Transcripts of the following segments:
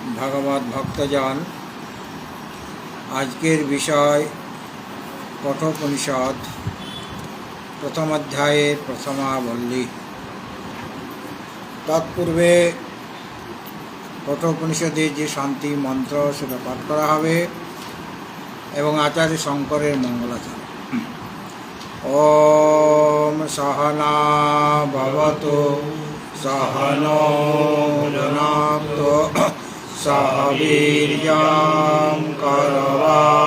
भगवत भक्तजन आजकेर विषय कठोपनिषद प्रथम अध्यायेर प्रथमावल्ली। तत्पूर्वे कठोपनिषदे जे शांति मंत्र सेटा पाठ करा हबे एवं आचार्य शंकरेर मंगलाचरण। ओम सहना भवतु सहनो भुनक्तु सह वीर्यं करवावहै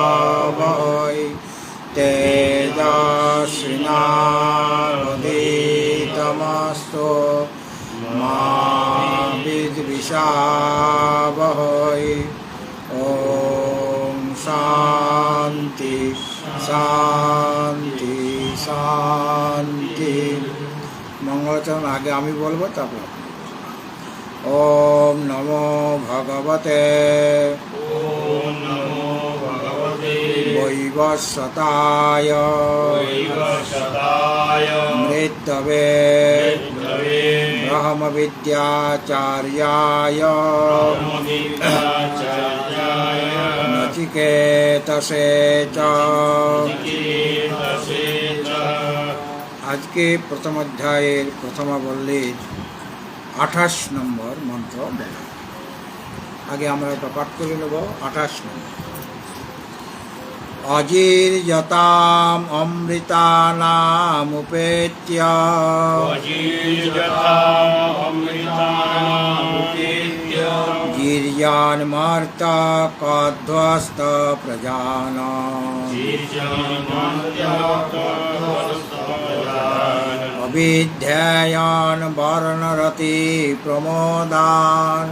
तेजस्विनावधीतमस्तु मा विद्विषावहै। ओम शांति शांति शांति। मंगलाचरण आगे आमी बोलबो तारपर ओम नमो भगवते वैवस्वताय मृतवे ब्रह्म विद्याचार्याय नचिकेतसे च। आज के प्रथम अध्याय प्रथमावल्लीर 28 नम्बर मंत्र बोला। आगे आमरा এটা পাঠ করে নেব। 28 নম্বর अजीर्यताम् अमृतानामुपेत्य जीर्यान्मर्त्य कध्वस्त प्रजानाम् अविद्यायान् वर्णरति प्रमोदान्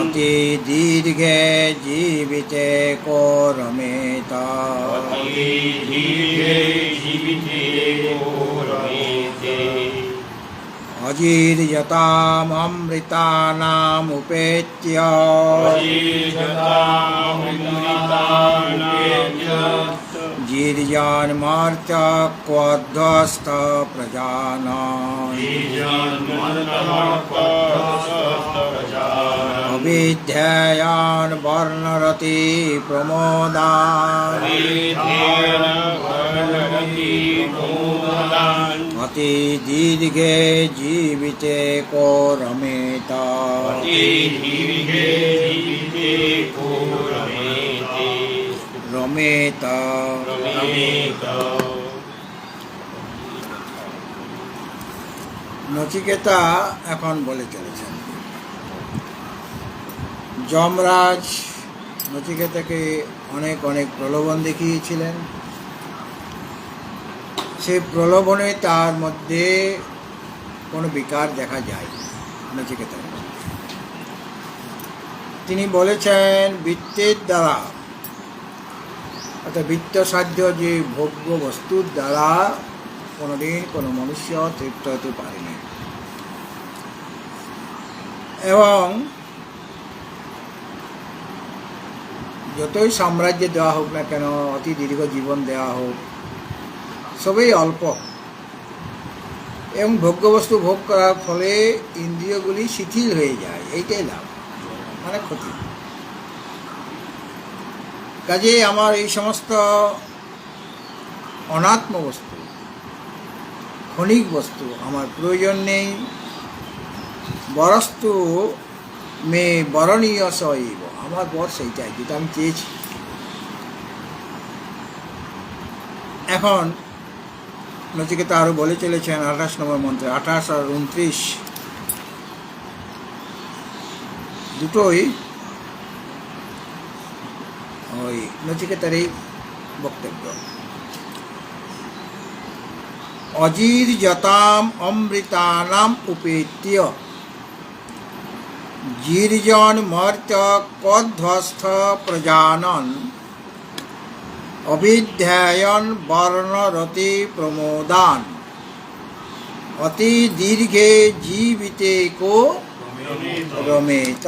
अति दीर्घे जीविते को रमेत। अजीर्यताम् अमृतानाम् उपेत्य जीर्यान्मर्त्य क्वध्वस्त प्रजानाम् अविद्यायान् वर्णरति प्रमोदान् अति दीर्घे जीविते को रमेत। रमेत নচিকেতা এখন বলে চলেছেন। যমরাজ নচিকেতাকে অনেক অনেক প্রলোভন দেখিয়েছিলেন। সেই প্রলোভনে তার মধ্যে কোনো বিকার দেখা যায় নচিকেতার। তিনি বলেছেন বৃত্তের দ্বারা অর্থাৎ বৃত্তসাধ্য যে ভোগ্য বস্তুর দ্বারা কোনোদিন কোনো মনুষ্য তৃপ্ত হতে পারেনি এবং যতই সাম্রাজ্য দেওয়া হোক না কেন, অতি দীর্ঘ জীবন দেওয়া হোক, সবই অল্প এবং ভোগ্যবস্তু ভোগ করার ফলে ইন্দ্রিয়গুলি শিথিল হয়ে যায়। এইটাই লাভ, মানে ক্ষতি। কাজে আমার এই সমস্ত অনাত্ম বস্তু, ক্ষণিক বস্তু আমার প্রয়োজন নেই। বরস্তু মে বরণীয় সইব, আমার বর সেইটাই যেটা আমি চেয়েছি। এখন নচিকেতা আরো বলে চলেছেন 28 নম্বর মন্ত্রে, 28 আর 29 দুটোই ওই নচিকেতার এই বক্তব্য। অজির্যতাম অমৃতানাম উपेत्य जीर्यन् मर्त्य कध्वस्थ प्रजानन् अविद्यायन् वर्णरति प्रमोदान् अति दीर्घे जीविते को रमेत।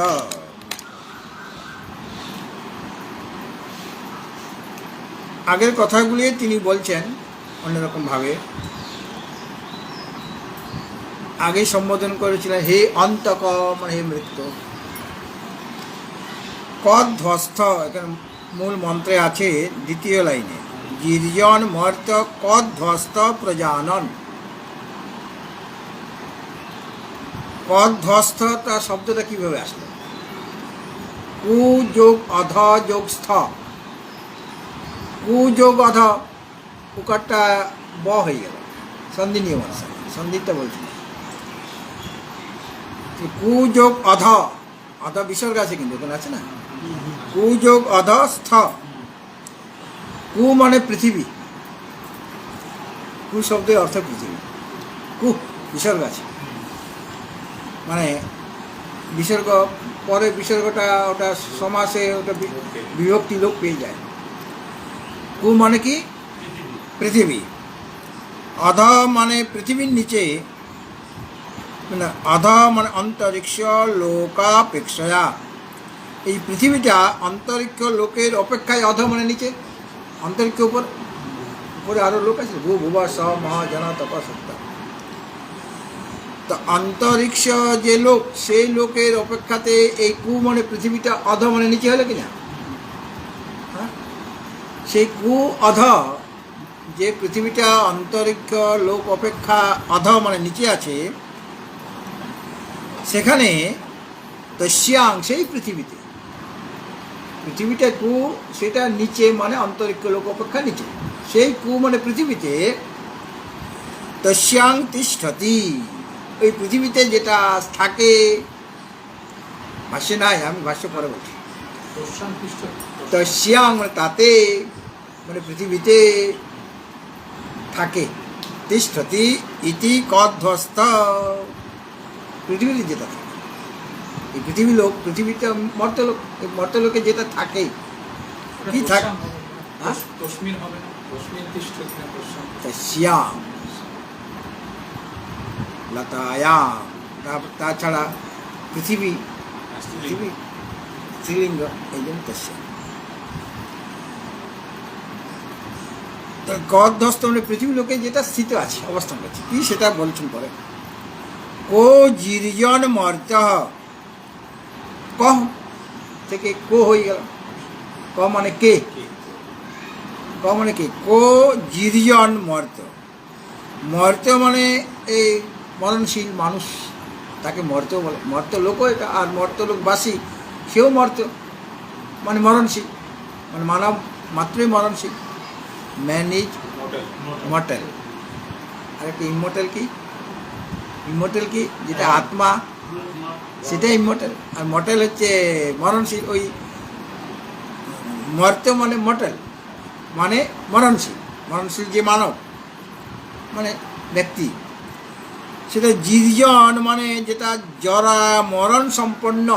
আগের কথাগুলি তিনি বলছেন অন্যরকম ভাবে। আগে সম্বোধন করেছিলেন হে অন্তক, মানে হে মৃত্যু। কধ্বস্ত, এখানে মূল মন্ত্রে আছে দ্বিতীয় লাইনে, গির্জন মর্ত কধ্বস্ত প্রজানন। কধ্বস্ত তার শব্দটা কিভাবে আসলো? কু যোগ অধ যোগ স্থ, কু যোগ অধ, উকারটা ব হয়ে গেল, সন্ধি নিয়ম অনুসারে, সন্ধিটা বলছি না। কু যোগ অধ, অধ বিসর্গ আছে কিন্তু এখানে আছে না, কু যোগ অধ স্থ। কু মানে পৃথিবী, কু শব্দের অর্থ পৃথিবী, কু বিসর্গ আছে, মানে বিসর্গ পরে বিসর্গটা ওটা সমাসে ওটা বিভক্তি লোক পেয়ে যায়। কু মানে কি? পৃথিবী। অধ মানে পৃথিবীর নিচে, মানে অধ মানে অন্তরিক্ষ লোকাপেক্ষয়া, এই পৃথিবীটা অন্তরিক্ষ লোকের অপেক্ষায়, অধ মানে নিচে, অন্তরিক্ষ উপরে আরো লোক আছে, ভূ ভুবা স মহাজনা তপা সত্তা। তো অন্তরিক্ষ যে লোক, সেই লোকের অপেক্ষাতে এই কু মানে পৃথিবীটা, অধ মানে নিচে হলো কিনা? হ্যাঁ, সেই কু অধ, যে পৃথিবীটা অন্তরিক্ষ লোক অপেক্ষা অধ মানে নিচে আছে, সেখানে তস্যাং, সেই পৃথিবীতে, পৃথিবীটা কু, সেটা নিচে মানে অন্তরিক্ষ লোক অপেক্ষা নিচে, সেই কু মানে পৃথিবীতে তস্যাং তিষ্ঠতি, ওই পৃথিবীতে যেটা থাকে, ভাষ্যে নাই, আমি ভাষ্য পরে বলছি। তস্যাং মানে তাতে, মানে পৃথিবীতে থাকে, তিষ্ঠতি ইতি কধ্বস্ত, পৃথিবীতে যেটা থাকে, এই পৃথিবী লোক, পৃথিবীতে মর্তলোক, এই মর্তলোকে যেটা থাকে, কি থাকে? শ্যাম লতায়াম, তাছাড়া পৃথিবী, পৃথিবী স্ত্রীলিঙ্গ, এই জন্য তস্যাম। কধ্বস্ত মানে পৃথিবী লোকে যেটা স্থিত আছে, অবস্থান করছে, কি সেটা বলছেন পরে। কো জির্জন মর্ত, কহ থেকে কো হয়ে গেল, ক মানে কে, ক মানে কে, কো জির্জন মর্ত, মর্ত মানে এই মরণশীল মানুষ, তাকে মর্ত বলে, মর্ত লোকও এটা, আর মর্ত লোকবাসী সেও মর্ত, মানে মরণশীল, মানে মানব মাত্রই মরণশীল। ম্যান ইজ মর্টাল, আর একটা ইমর্টাল কি, ইমর্টাল কি, যেটা আত্মা, সেটা ইমর্টাল, আর মর্টাল হচ্ছে মরণশীল। ওই মর্ত মানে মর্টাল, মানে মরণশীল, মরণশীল যে মানব মানে ব্যক্তি, সেটা জির্জন মানে যেটা জরা মরণ সম্পন্ন,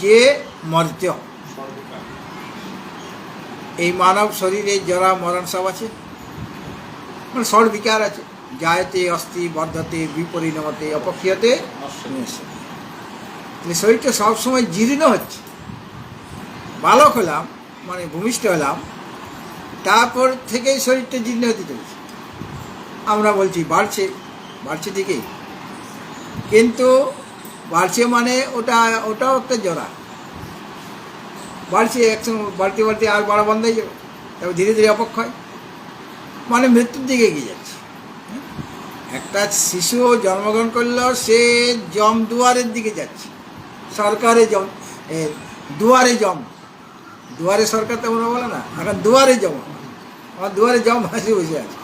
যে মর্ত্য, এই মানব শরীরে জরা মরণ সব আছে, মানে ষড় বিকার আছে, জায়তে অস্থি বর্ধতে বিপরিণমতে অপক্ষীয়তে, শরীরটা সবসময় জীর্ণ হচ্ছে। বালক হলাম মানে ভূমিষ্ঠ হলাম, তারপর থেকেই শরীরটা জীর্ণ হতে চলেছে। আমরা বলছি বাড়ছে, বাড়ছে ঠিকই, কিন্তু বাড়ছে মানে ওটাও একটা জরা, বাড়ছে, একসঙ্গে বাড়তে বাড়তে আর বাড়া বন্ধ হয়ে যাবে, তারপর ধীরে ধীরে অপক্ষয়, মানে মৃত্যুর দিকে এগিয়ে যাচ্ছে। একটা শিশু জন্মগ্রহণ করলেও সে জম দুয়ারের দিকে যাচ্ছে, সরকারে জম, দুয়ারে জম, দুয়ারে সরকার তো আমরা বলে না, এখন দুয়ারে জম, আমার দুয়ারে জম হাসি বসে আছে,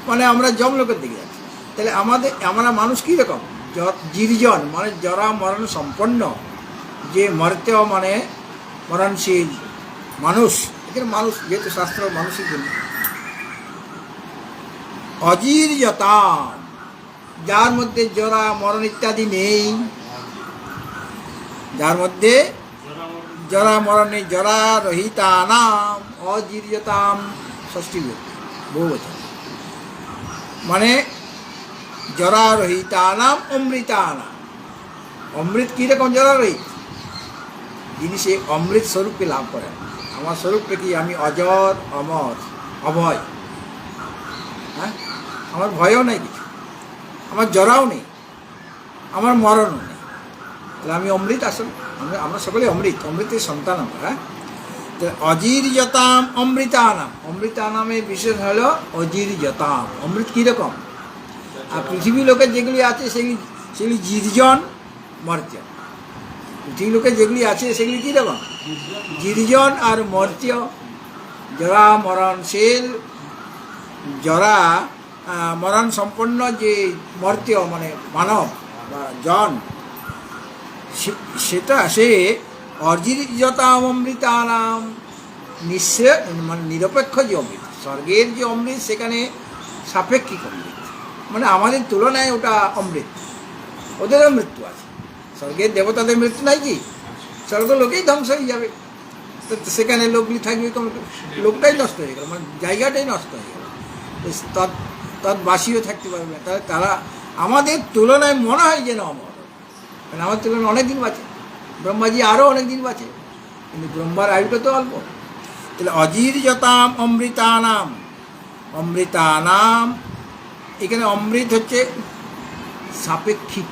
মানে আমরা জম লোকের দিকে যাচ্ছি। তাহলে আমরা মানুষ কীরকম? জির্জন মানে জরা মরণ সম্পন্ন, যে মর্ত্য মানে মরণশীল মানুষ, এখানে মানুষ যেহেতু শাস্ত্র মানুষের জন্য। অজির্যতা, যার মধ্যে জরা মরণ ইত্যাদি নেই, যার মধ্যে জরা মরণ নেই, জরা রহিতানাম অজির্যতাম, ষষ্ঠী বহুবচন, মানে জরা রহিতানাম অমৃতানাম। অমৃত কীরকম জরা রহিত, যিনি সে অমৃত স্বরূপকে লাভ করেন। আমার স্বরূপটা কি? আমি অজর অমর অভয়, হ্যাঁ, আমার ভয়ও নেই কিছু, আমার জরাও নেই, আমার মরণও নেই, তাহলে আমি অমৃত। আসলে আমরা সকলে অমৃতের সন্তান আমরা। হ্যাঁ, অজিরজতাম অমৃতানাম, অমৃতানামের বিশেষ হলো অজিরজতাম। অমৃত কীরকম? আর পৃথিবী লোকের যেগুলি আছে সেগুলি জিরজন মর্ত্য। পৃথিবী লোকের যেগুলি আছে সেগুলি কীরকম? জিরজন আর মর্ত্য, জরা মরণশীল, জরা মরণ সম্পন্ন যে মর্ত্য মানে মানব বা জন, সেটা সে অজিরজতাম অমৃতানাম, মানে নিরপেক্ষ যে অমৃত, স্বর্গের যে অমৃত সেখানে সাপেক্ষিক অমৃত, মানে আমাদের তুলনায় ওটা অমৃত। ওদেরও মৃত্যু আছে, স্বর্গের দেবতাদের মৃত্যু নাই কি? স্বর্গ লোকেই ধ্বংস হয়ে যাবে, তো সেখানে লোকগুলি থাকবে, লোকটাই নষ্ট হয়ে গেল, মানে জায়গাটাই নষ্ট হয়ে গেল, তৎবাসীও থাকতে পারবে না। তাহলে তারা আমাদের তুলনায় মনে হয় যেন অমর, কারণ আমার তুলনায় অনেক দিন বাঁচে, ব্রহ্মাজি আরও অনেক দিন বাঁচে, কিন্তু ব্রহ্মার আয়ুটা তো অল্প। তাহলে অজিরজতাম অমৃতানাম, অমৃতানাম, এখানে অমৃত হচ্ছে সাপেক্ষিক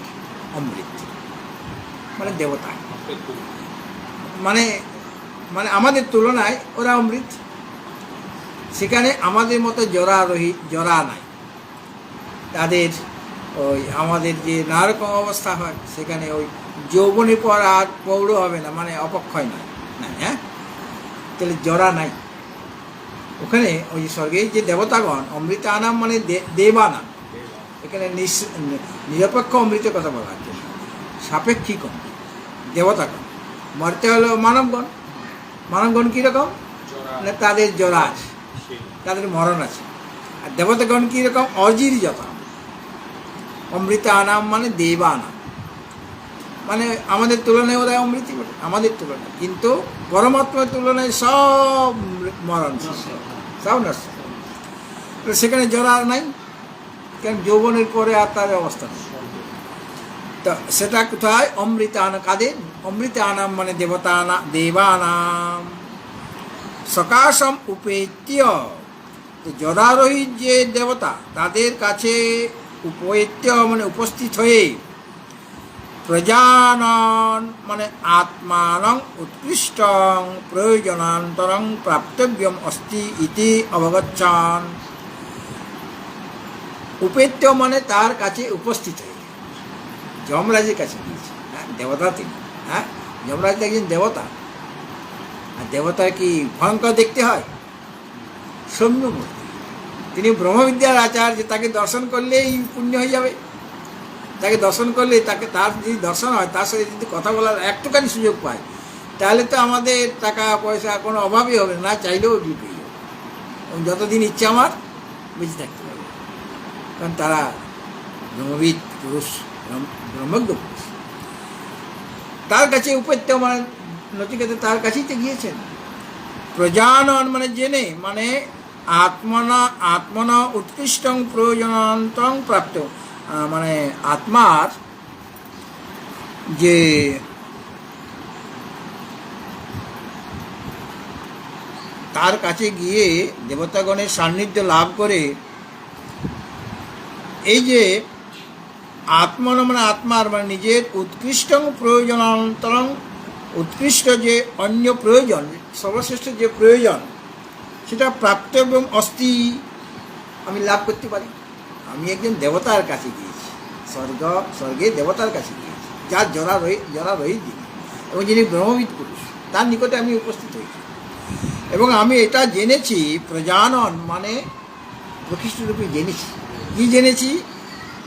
অমৃত, মানে দেবতা, মানে মানে আমাদের তুলনায় ওরা অমৃত। সেখানে আমাদের মতো জরা নাই, তাদের ওই আমাদের যে নানারকম অবস্থা হয় সেখানে ওই যৌবনের পর আর পৌঢ় হবে না, মানে অপক্ষয় নয় না। হ্যাঁ, তাহলে জরা নাই ওখানে। ওই স্বর্গের যে দেবতাগণ অমৃতানাম মানে দেবানাম, এখানে নিরপেক্ষ অমৃতের কথা বলা হচ্ছে, সাপেক্ষিক অমৃত দেবতাগণ। মরতে হলো মানবগণ। মানবগণ কীরকম? মানে তাদের জরা আছে, তাদের মরণ আছে। আর দেবতাগণ কীরকম? অজিরজতাম অমৃতানাম মানে দেবানাম, মানে আমাদের তুলনায় ওরা অমৃতই বটে, আমাদের তুলনায়, কিন্তু পরমাত্মার তুলনায় সব মরণ, সব নষ্ট। সেখানে জরা নাই, কারণ যৌবনের পরে আর তার অবস্থা নেই। তো সেটা কোথায়? অমৃতানাম। কাদের? অমৃতানাম মানে দেবানাম। সকাশম উপেত্য, জরারোহিত যে দেবতা তাদের কাছে উপেত্য মানে উপস্থিত হয়ে, প্রজানন মানে আত্মানং উৎকৃষ্টং প্রয়োজনান্তরং প্রাপ্তব্যম অস্তি ইতি অবগচ্ছান। উপেত্য মানে তার কাছে উপস্থিত হয়ে, যমরাজের কাছে গিয়েছে। হ্যাঁ, দেবতা তিনি। হ্যাঁ, যমরাজ একজন দেবতা। আর দেবতার কি ভয়ঙ্কর দেখতে হয়? সৌম্যমূর্তি। তিনি ব্রহ্মবিদ্যার আচার্য, তাকে দর্শন করলেই পুণ্য হয়ে যাবে। তাকে দর্শন করলে তার যদি দর্শন হয়, তার সাথে যদি কথা বলার একটুখানি সুযোগ পায়, তাহলে তো আমাদের টাকা পয়সা কোনো অভাবই হবে না, চাইলেও পেয়ে যাবে। এবং যতদিন ইচ্ছে আমার বেঁচে থাকতে পারবে, কারণ তারা ব্রহ্মবিদ পুরুষ, ব্রহ্মজ্ঞ পুরুষ। তার কাছে উপেত্য মানে নচিকেতা তার কাছেই তো গিয়েছেন। প্রজানন মানে জেনে, মানে আত্মনা উৎকৃষ্টং প্রয়োজনান্তং প্রাপ্ত, মানে আত্মার যে তার কাছে গিয়ে দেবতাগণের সান্নিধ্য লাভ করে, এই যে আত্মনা মানে আত্মার মানে নিজের উৎকৃষ্টং প্রয়োজনান্তরং, উৎকৃষ্ট যে অন্য প্রয়োজন, সর্বশ্রেষ্ঠ যে প্রয়োজন, সেটা প্রাপ্তব্য অস্তি, আমি লাভ করতে পারি। আমি একজন দেবতার কাছে গিয়েছি, স্বর্গে দেবতার কাছে গিয়েছি, যার জরা রহিত যিনি, এবং যিনি ব্রহ্মবিদ পুরুষ, তার নিকটে আমি উপস্থিত হয়েছি। এবং আমি এটা জেনেছি, প্রজানন মানে প্রকৃষ্টরূপে জেনেছি। কি জেনেছি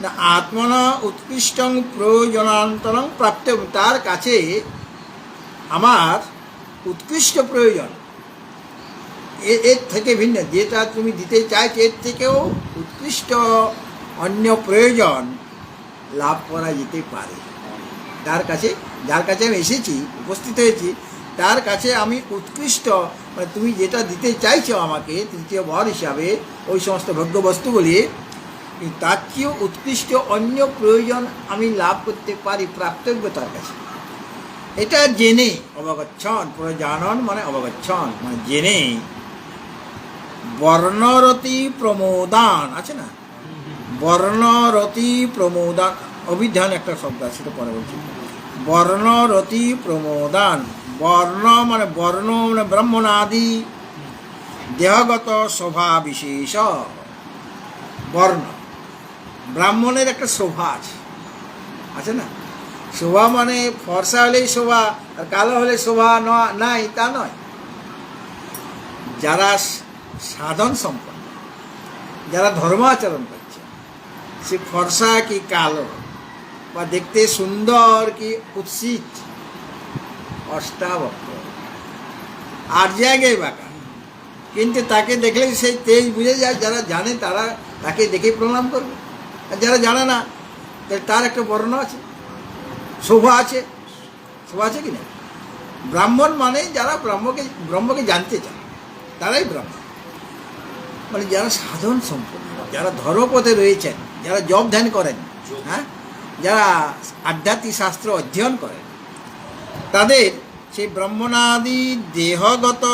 না? আত্মনা উৎকৃষ্টং প্রয়োজনান্তরং প্রাপ্ত, তার কাছে আমার উৎকৃষ্ট প্রয়োজন, এর থেকে ভিন্ন, যেটা তুমি দিতে চাইছো এর থেকেও উৎকৃষ্ট অন্য প্রয়োজন লাভ করা যেতে পারে। যার কাছে আমি এসেছি, উপস্থিত হয়েছি, তার কাছে আমি উৎকৃষ্ট, মানে তুমি যেটা দিতে চাইছো আমাকে তৃতীয় বর হিসাবে, ওই সমস্ত ভোগ্য বস্তুগুলি, তার চেয়েও উৎকৃষ্ট অন্য প্রয়োজন আমি লাভ করতে পারি, প্রাপ্তব্য তার কাছে। এটা জেনে অবগচ্ছন, প্রজানন মানে অবগচ্ছন মানে জেনে। বর্ণরতি প্রমোদান আছে না, বর্ণরতি প্রমোদান, অভিধান একটা শব্দ আছে, সেটা পরে বলছি। বর্ণ রতি প্রমোদান। বর্ণ মানে ব্রাহ্মণাদি দেহগত শোভা বিশেষ। বর্ণ, ব্রাহ্মণের একটা শোভা আছে না? শোভা মানে ফর্সা হলেই শোভা আর কালো হলে শোভা নাই তা নয়। যারা সাধন সম্পন্ন, যারা ধর্ম আচরণ করছে, সে ফর্সা কি কালো বা দেখতে সুন্দর কি কুৎসিত, অষ্টাবক্র আর জায়গায় বাঁকা, কিন্তু তাকে দেখলে সেই তেজ বুঝে যায়। যারা জানে তারা তাকে দেখে প্রণাম করবে, আর যারা জানে না তার একটা বর্ণ আছে, শোভা আছে। শোভা আছে কি না? ব্রাহ্মণ মানে যারা ব্রহ্মকে জানতে চায় তারাই ব্রাহ্মণ। মানে যারা সাধন সম্পন্ন, যারা ধর্মপথে রয়েছেন, যারা জপ ধ্যান করেন, হ্যাঁ, যারা আধ্যাত্মিক শাস্ত্র অধ্যয়ন করেন, তাদের সেই ব্রাহ্মণাদি দেহগত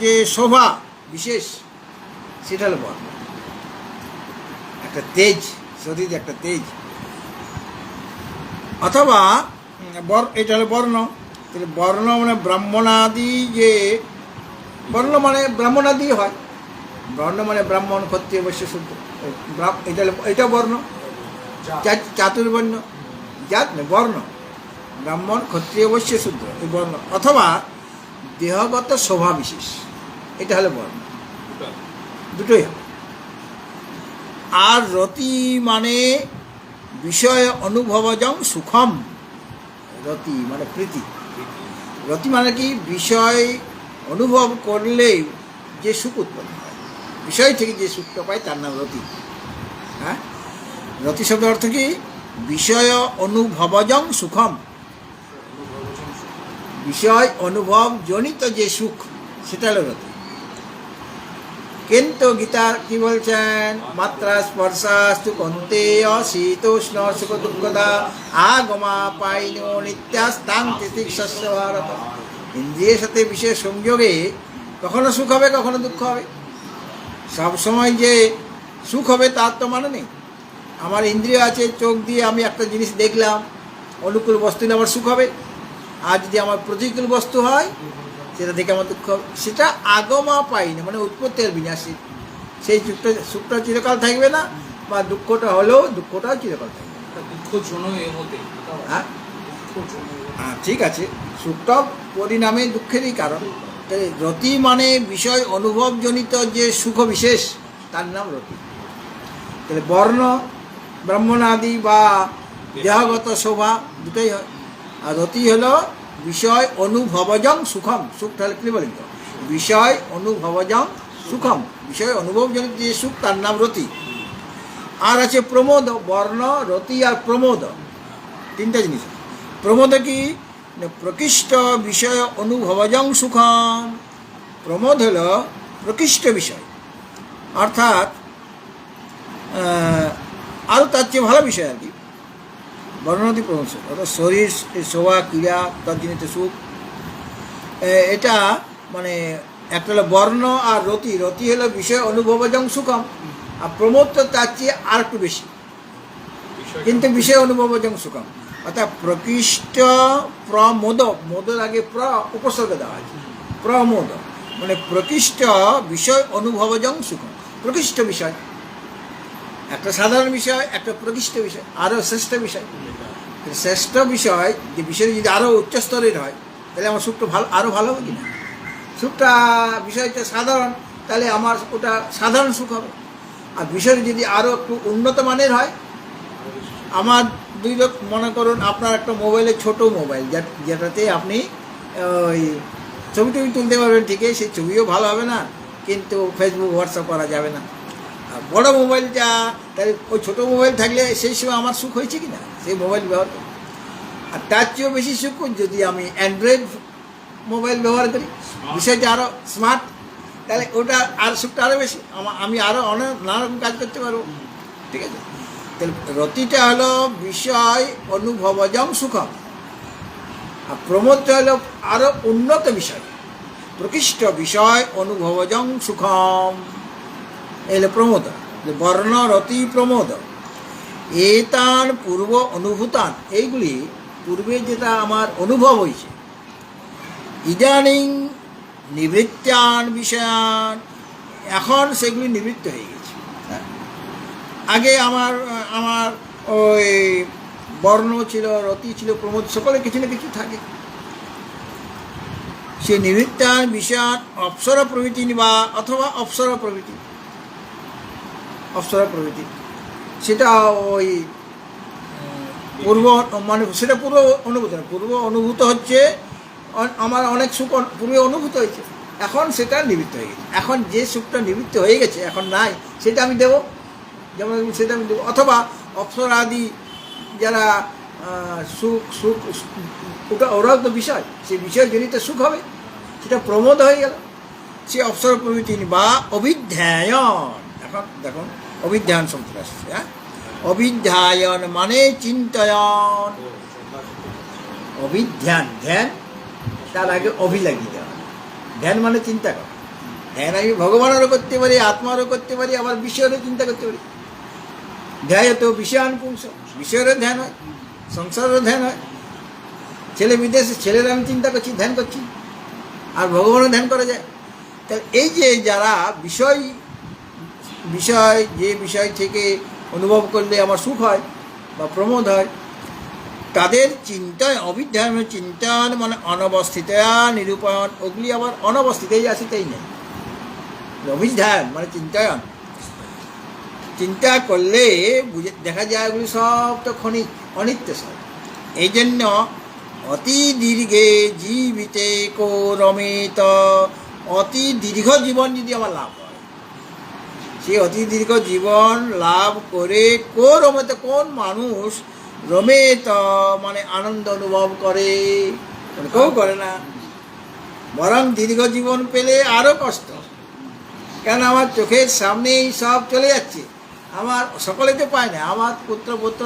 যে শোভা বিশেষ, সেটা হলো বর্ণ। একটা তেজ, শরীরে একটা তেজ, অথবা এটা হলো বর্ণ। বর্ণ মানে ব্রাহ্মণাদি, যে বর্ণ মানে ব্রাহ্মণাদি হয়। বর্ণ মানে ব্রাহ্মণ, ক্ষত্রিয়, বৈশ্য, শূদ্র, এটা বর্ণ। চাতুর্বর্ণ, জাত না, বর্ণ। ব্রাহ্মণ, ক্ষত্রিয়, বৈশ্য, শূদ্র, এই বর্ণ। অথবা দেহগত শোভা বিশেষ, এটা হলো বর্ণ। দুটোই হবে। আর রতি মানে বিষয় অনুভবজং সুখম। রতি মানে প্রীতি। রতি মানে কি? বিষয় অনুভব করলে যে সুখ উৎপন্ন হয়, বিষয় থেকে যে সুখটা পায় তার নাম রতি। হ্যাঁ, রতি শব্দের অর্থ কি? বিষয় অনুভবজং সুখম। বিষয় অনুভব জনিত যে সুখ, সেটা হলো রতি। কিন্তু গীতার কি বলছেন? মাত্রা স্পর্শাস্তু কন্তেয় শীতোষ্ণ সুখ দুঃখদা আগমা পাইনো নিত্যাস্তাং তিতিক্ষস্য ভারত। ইন্দ্রিয়ের সাথে বিশেষ সংযোগে কখনো সুখ হবে, কখনো দুঃখ হবে। সবসময় যে সুখ হবে তার তো মানে নেই। আমার ইন্দ্রিয় আছে, চোখ দিয়ে আমি একটা জিনিস দেখলাম, অনুকূল বস্তু নিয়ে আমার সুখ হবে। আর যদি আমার প্রতিকূল বস্তু হয়, সেটা দেখে আমার দুঃখ হবে। সেটা আগমা পাই না, মানে উৎপত্তি আর বিনাশী। সেই সুখটা চিরকাল থাকবে না, বা দুঃখটা হলেও দুঃখটাও চিরকাল থাকবে না। হ্যাঁ, ঠিক আছে, সুখটা পরিণামে দুঃখেরই কারণ। তাই রতি মানে বিষয় অনুভবজনিত যে সুখ বিশেষ, তার নাম রতি। তাহলে বর্ণ, ব্রাহ্মণাদি বা দেহগত শোভা দুটোই হয়। আর রতি হলো বিষয় অনুভবজং সুখম। সুখটা হলে কি বলেন তো? বিষয় অনুভবজং সুখম, বিষয় অনুভবজনিত যে সুখ, তার নাম রতি। আর আছে প্রমোদ। বর্ণ, রতি আর প্রমোদ, তিনটা জিনিস। প্রমোদ কি? প্রকৃষ্ট বিষয় অনুভবজং সুখম। প্রমোদ হলো প্রকৃষ্ট বিষয়, অর্থাৎ আরও তার চেয়ে ভালো বিষয় আর কি। বর্ণনতি প্রমোদ, অর্থাৎ শরীর শোভা, ক্রীড়া, তজ্জনিত সুখ, এটা মানে একটা হলো বর্ণ আর রতি। রতি হলো বিষয় অনুভবজং সুখম, আর প্রমোদ তো তার চেয়ে আর একটু বেশি, কিন্তু বিষয় অনুভবজং সুখম। অর্থাৎ প্রকৃষ্ট প্রমোদ, মোদের আগে উপসর্গ দেওয়া আছে, প্রমোদ মানে প্রকৃষ্ট বিষয় অনুভবজং সুখম। প্রকৃষ্ট বিষয় একটা সাধারণ বিষয়, একটা প্রকৃষ্ট বিষয়, আরও শ্রেষ্ঠ বিষয়। শ্রেষ্ঠ বিষয় যে বিষয়টি যদি আরও উচ্চস্তরের হয়, তাহলে আমার সুখটা আরও ভালো হবে কিনা? সুখটা বিষয়টা সাধারণ, তাহলে আমার ওটা সাধারণ সুখ হবে। আর বিষয়টি যদি আরও একটু উন্নত মানের হয়, আমার দুই লোক, মনে করুন আপনার একটা মোবাইলে, ছোট মোবাইল, যেটাতে আপনি ওই ছবি টবি তুলতে পারবেন ঠিকই, সেই ছবিও ভালো হবে না, কিন্তু ফেসবুক, হোয়াটসঅ্যাপ করা যাবে না। আর বড়ো মোবাইলটা, তাহলে ওই ছোটো মোবাইল থাকলে সেই সময় আমার সুখ হয়েছে কি না সেই মোবাইল ব্যবহার করি। আর তার চেয়েও বেশি সুখ যদি আমি অ্যান্ড্রয়েড মোবাইল ব্যবহার করি, বিষয়টা আরও স্মার্ট, তাহলে ওটা আর সুখটা আরও বেশি, আমি আরও অনেক নানারকম কাজ করতে পারবো। ঠিক আছে, তাহলে রতিটা হলো বিষয় অনুভবজং সুখম, আর প্রমোদটা হলো আরও উন্নত বিষয়, প্রকৃষ্ট বিষয় অনুভবজং সুখম। এলে প্রমোদ, বর্ণ, রতি, প্রমোদ। এতান পূর্ব অনুভূতান, এইগুলি পূর্বে যেটা আমার অনুভব হয়েছে, ইদানিং নিবৃত্তান বিষয়ান, এখন সেগুলি নিবৃত্ত হয়ে গেছে। আগে আমার আমার ওই বর্ণ ছিল, রতি ছিল, প্রমোদ, সকলে কিছু না কিছু থাকে। সে নিবৃত্তান বিষয়ান অপ্সরা প্রভৃতি বা অথবা অপ্সরা প্রভৃতি, অপ্সরা প্রভৃতি, সেটা ওই পূর্ব মানে সেটা পূর্ব অনুভূত না, পূর্ব অনুভূত হচ্ছে আমার অনেক সুখ পূর্বে অনুভূত হয়েছে, এখন সেটা নিবৃত্ত হয়ে গেছে। এখন যে সুখটা নিবৃত্ত হয়ে গেছে, এখন নাই, সেটা আমি দেবো, যেমন সেটা আমি দেবো। অথবা অপ্সরাদি যারা সুখ সুখ ওরাও তো বিষয়, সেই বিষয় জনিত সুখ হবে, সেটা প্রমোদ হয়ে গেল, সে অপ্সরা প্রভৃতি বা অভিধ্যায়ন। এখন দেখুন অভিধ্যায়ন শব্দটা আসছে, হ্যাঁ, অভিধ্যায়ন মানে চিন্তয়ন, অভিধ্যান ধ্যান, তার আগে অভি লাগিয়ে দেওয়া। ধ্যান মানে চিন্তা করা, ধ্যান আমি ভগবানেরও করতে পারি, আত্মারও করতে পারি, আবার বিষয়েরও চিন্তা করতে পারি। ধ্যায় তো বিষয়ান পুংস, বিষয়েরও ধ্যান হয়, সংসারেরও ধ্যান হয়। ছেলে বিদেশে, ছেলের আমি চিন্তা করছি, ধ্যান করছি, আর ভগবানও ধ্যান করা যায়। তাহলে এই যে যারা বিষয় বিষয় যে বিষয় থেকে অনুভব করলে আমার সুখ হয় বা প্রমোদ হয়, তাদের চিন্তায় অভিধ্যান চিন্তান মানে অনবস্থিত নিরূপয়ন, ওগুলি আবার অনবস্থিতই আছে, তাই নেই। অভিধ্যান মানে চিন্তায়ন, চিন্তা করলে দেখা যায় ওগুলি সব তো ক্ষণিক, অনিত্য সব। এই জন্য অতি দীর্ঘে জীবিতে কো রমেত, অতি দীর্ঘ জীবন যদি আমার লাভ হয়, সে অতি দীর্ঘ জীবন লাভ করে কো রমেত, কোন মানুষ রমেত মানে আনন্দ অনুভব করে, কেউ করে না। বরং দীর্ঘ জীবন পেলে আরও কষ্ট, কেন আমার চোখের সামনেই সব চলে যাচ্ছে, আমার সকলে তো পায় না, আমার পুত্র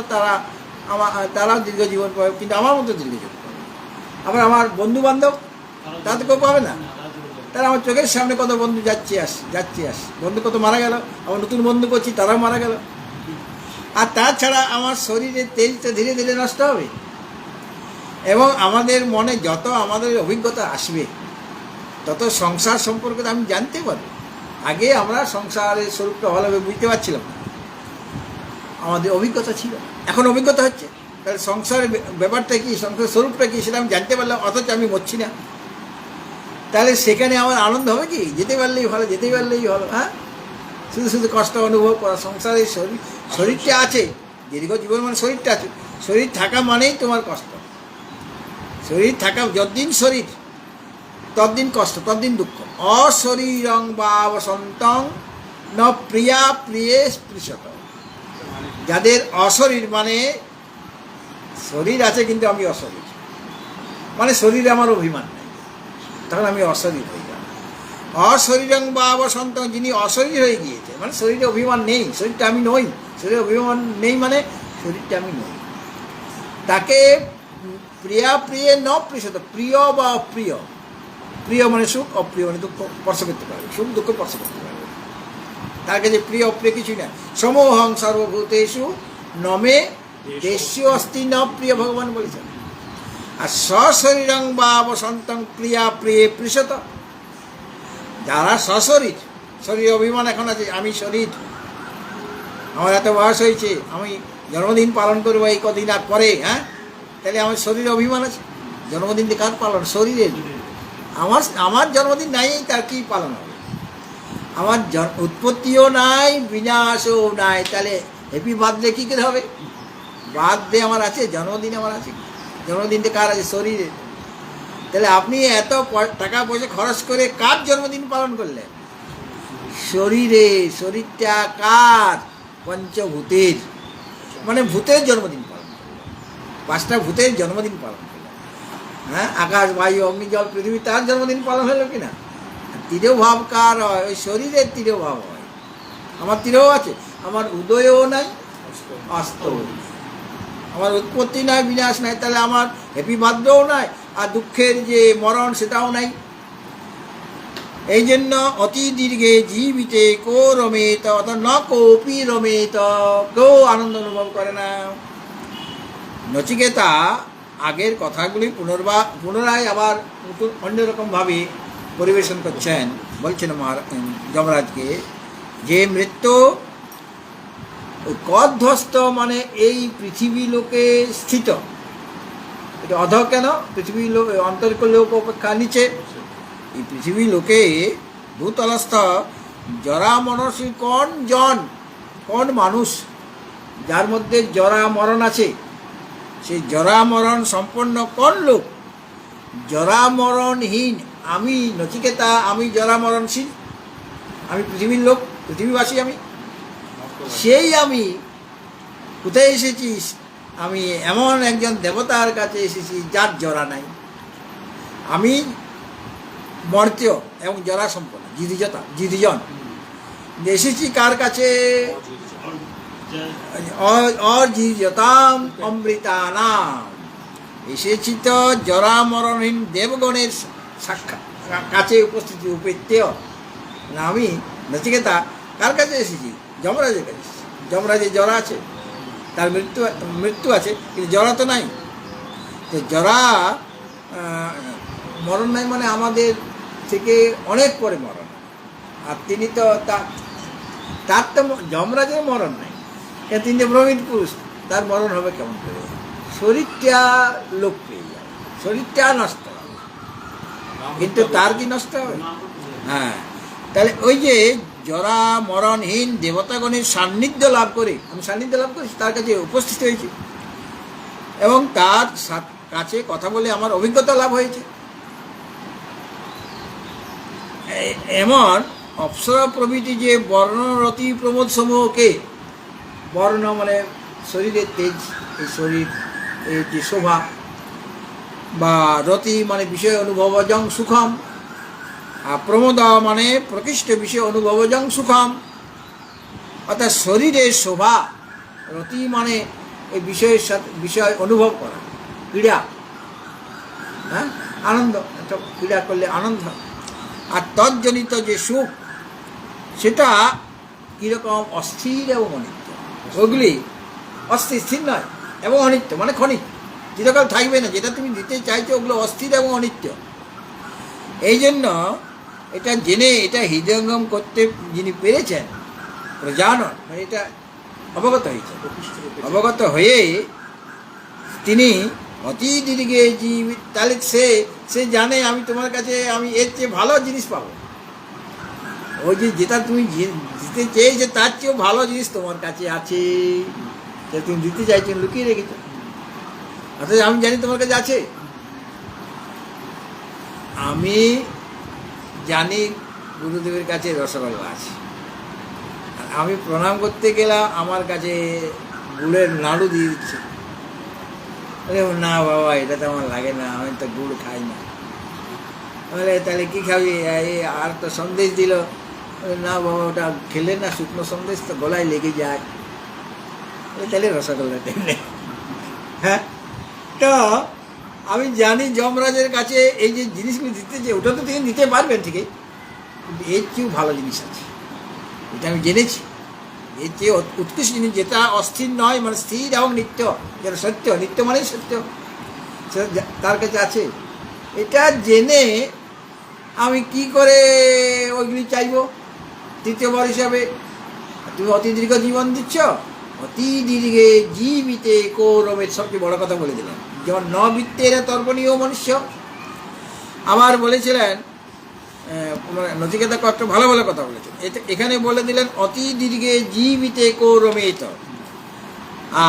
তারাও দীর্ঘ জীবন পাবে, কিন্তু আমার মতো দীর্ঘ জীবন পাবে। আবার আমার বন্ধু বান্ধব, তারা তো কেউ পাবে না, তারা আমার চোখের সামনে কত বন্ধু যাচ্ছে আস, বন্ধু কত মারা গেল, আমার নতুন বন্ধু করছি, তারাও মারা গেল। আর তাছাড়া আমার শরীরের তেল তো ধীরে ধীরে নষ্ট হবে, এবং আমাদের মনে যত আমাদের অভিজ্ঞতা আসবে, তত সংসার সম্পর্কে আমি জানতে পারবো। আগে আমরা সংসারের স্বরূপটা ভালোভাবে বুঝতে পারছিলাম না, আমাদের অভিজ্ঞতা ছিল, এখন অভিজ্ঞতা হচ্ছে। তাহলে সংসারের ব্যাপারটা কি, সংসারের স্বরূপটা কি, সেটা আমি জানতে পারলাম, অথচ আমি মরছি না। তাহলে সেখানে আমার আনন্দ হবে কি? যেতে পারলেই ভালো, হ্যাঁ, শুধু শুধু কষ্ট অনুভব করা। সংসারের শরীরটা আছে, দীর্ঘ জীবন মানে শরীরটা আছে, শরীর থাকা মানেই তোমার কষ্ট, শরীর থাকা যতদিন শরীর ততদিন কষ্ট, ততদিন দুঃখ। অশরীরং বা বসন্তং ন প্রিয়া প্রিয়ে স্পৃশত, যাদের অশরীর মানে শরীর আছে কিন্তু আমি অশরীর, মানে শরীরে আমার অভিমান নেই, তখন আমি অশরীর হয়ে যাব। অশরীরং বা বসন্তং, যিনি অশরীর হয়ে গিয়েছে মানে শরীরে অভিমান নেই, শরীরটা আমি নই, শরীরে অভিমান নেই মানে শরীরটা আমি নই, তাকে প্রিয়া প্রিয়ে ন পৃষত, প্রিয় বা অপ্রিয়, প্রিয় মানে সুখ, অপ্রিয় মানে দুঃখ স্পর্শ করতে পারবে, সুখ দুঃখ স্পর্শ করতে পারবে, তার কাছে প্রিয় অপ্রিয় কিছুই না। সমোহং সর্বভূতেষু নমে দেশীয় অস্তি ন প্রিয়, ভগবান বলেছেন। আর সশরীরং বা বসন্তং প্রিয়া প্রিয়ে পৃষত, যারা সশরীর, শরীর অভিমান এখন আছে, আমি শরীর, আমার এত বয়স হয়েছে, আমি জন্মদিন পালন করবো এই কদিন আর পরে, হ্যাঁ, তাহলে আমার শরীরে অভিমান আছে। জন্মদিন কার পালন? শরীরের। আমার জন্মদিন নাই, তার কি পালন হবে? আমার উৎপত্তিও নাই, বিনাশও নাই, তাহলে হ্যাপি বার্থডে কী করে হবে? বার্থডে আমার আছে, জন্মদিন আমার আছে, জন্মদিনটা কার আছে? শরীরের। তাহলে আপনি এত টাকা পয়সা খরচ করে কার জন্মদিন পালন করলেন? শরীরে। শরীরটা কার? পঞ্চভূতের, মানে ভূতের জন্মদিন পালন করলেন, 5টা ভূতের জন্মদিন পালন করলেন, হ্যাঁ, আকাশ বায়ু অগ্নি জল পৃথিবী, তার জন্মদিন পালন হলো কিনা? তিরো ভাব কার হয়? ওই শরীরের তিরো ভাব হয়। আমার তিরো আছে, আমার উদয়ও নাই, অস্তও নাই, আমার উৎপত্তি নাই, বিনাশ নাই, তাহলে আমার হ্যাপি বার্থডেও নাই, আর দুঃখের যে মরণ সেটাও নাই। এই জন্য অতি দীর্ঘে জীবিতে কো রমেত অত ন কোপি রমেত, কেউ আনন্দ অনুভব করে না। নচিকেতা আগের কথাগুলি পুনরায় আবার অন্যরকমভাবে পরিবেশন করছেন। বলছেন যমরাজকে যে মৃত্যু কধ্বস্ত, মানে এই পৃথিবী লোকে স্থিত, এটা অধ কেন, পৃথিবী লোক অন্তরিক লোক অপেক্ষা নিচে, এই পৃথিবী লোকে ভূতলস্থ জরা মনসী কোন মানুষ যার মধ্যে জরা মরণ আছে, সেই জরা মরণ সম্পন্ন কোন লোক? জরা মরণহীন আমি নচিকেতা, আমি জরা মরণশীল, আমি পৃথিবীর লোক, পৃথিবীবাসী আমি। সেই আমি কোথায় এসেছি? আমি এমন একজন দেবতার কাছে এসেছি যার জরা নাই। আমি মর্ত্য এবং জরা সম্পন্ন জিদিজন এসেছি কার কাছে? অজিজতাম অমৃতানাম, এসেছি তো জরা মরণহীন দেবগণের সাক্ষাৎ কাছে উপস্থিতি উপেত্য। আমি নচিকেতা কার কাছে এসেছি? যমরাজের কাছে। যমরাজের জরা আছে, তার মৃত্যু আছে, কিন্তু জরা তো নাই। তো জরা মরণ নাই মানে আমাদের থেকে অনেক পরে মরণ। আর তিনি তো তার তো যমরাজের মরণ নাই, তিনি যে প্রবীণ পুরুষ, তার মরণ হবে কেমন করে? শরীরটা লোক পেয়ে যাবে, শরীরটা নষ্ট হবে, কিন্তু তার কি নষ্ট হবে? হ্যাঁ, তাহলে ওই যে জরা মরণহীন দেবতাগণের সান্নিধ্য লাভ করে, আমি সান্নিধ্য লাভ করেছি, তার কাছে উপস্থিত হয়েছি এবং তার কাছে কথা বলে আমার অভিজ্ঞতা লাভ হয়েছে। এমন অপ্সরা প্রভৃতি যে বর্ণরতি প্রমোদ সমূহকে, বর্ণ মানে শরীরের তেজ, এই শরীর এই যে শোভা, বা রতি মানে বিষয় অনুভবজং সুখম, আর প্রমোদ মানে প্রকৃষ্ট বিষয় অনুভবজং সুখম, অর্থাৎ শরীরের শোভা, রতি মানে এই বিষয়ের সাথে বিষয় অনুভব করা, ক্রীড়া, হ্যাঁ আনন্দ, ক্রীড়া করলে আনন্দ। আর তজ্জনিত যে সুখ, সেটা কীরকম? অস্থির এবং অনিত্য। ওগুলি অস্থির, স্থির নয়, এবং অনিত্য মানে ক্ষণিক, চিরকাল থাকবে না। যেটা তুমি দিতে চাইছো ওগুলো অস্থির এবং অনিত্য। এই জন্য এটা জেনে, এটা হৃদয়ঙ্গম করতে যিনি পেরেছেন, প্রজানন মানে এটা অবগত হয়েছে, অবগত হয়ে তিনি অতি দীর্ঘে জীবিত, তাহলে সে জানে আমি তোমার কাছে আমি এর চেয়ে ভালো জিনিস পাবো। ওই যে যেটা তুমি দিতে চেয়েছো তার চেয়েও ভালো জিনিস তোমার কাছে আছে, সেটা তুমি দিতে চাইছো, লুকিয়ে রেখেছো, অথচ আমি জানি তোমার কাছে আছে। আমি জানি গুরুদেবের কাছে রসগোল্লা আছে, আমি প্রণাম করতে গেলাম আমার কাছে গুড়ের নাড়ু দিয়ে দিচ্ছে। না বাবা, এটা তো আমার লাগে না, আমি তো গুড় খাই না। বলে তাহলে কী খাবি? আর তো সন্দেশ দিল। না বাবা, ওটা খেলে না, শুকনো সন্দেশ তো গলায় লেগে যায়। তাহলে রসগোল্লাটা নেই। হ্যাঁ, তো আমি জানি যমরাজের কাছে এই যে জিনিসগুলো দিতে, যে ওটা তো তিনি দিতে পারবেন ঠিকই, কিন্তু এর চেয়েও ভালো জিনিস আছে, এটা আমি জেনেছি। এর চেয়ে উৎকৃষ্ট জিনিস, যেটা অস্থির নয়, মানে স্থির এবং নিত্য, যেটা সত্য, নিত্য মানেই সত্য, সেটা তার কাছে আছে। এটা জেনে আমি কি করে ওইগুলি চাইব? তৃতীয়বার হিসাবে তুমি অতি দীর্ঘ জীবন দিচ্ছ, অতি দীর্ঘে জীবিতে কৌরবের সবচেয়ে বড় কথা বলে দিলেন, যেমন ন বৃত্তের তর্পণীয় মনুষ্য। আবার বলেছিলেন নচিকেতা কষ্ট ভালো ভালো কথা বলেছেন, এখানে বলে দিলেন অতি দীর্ঘে জীবিতে কৌরমেত।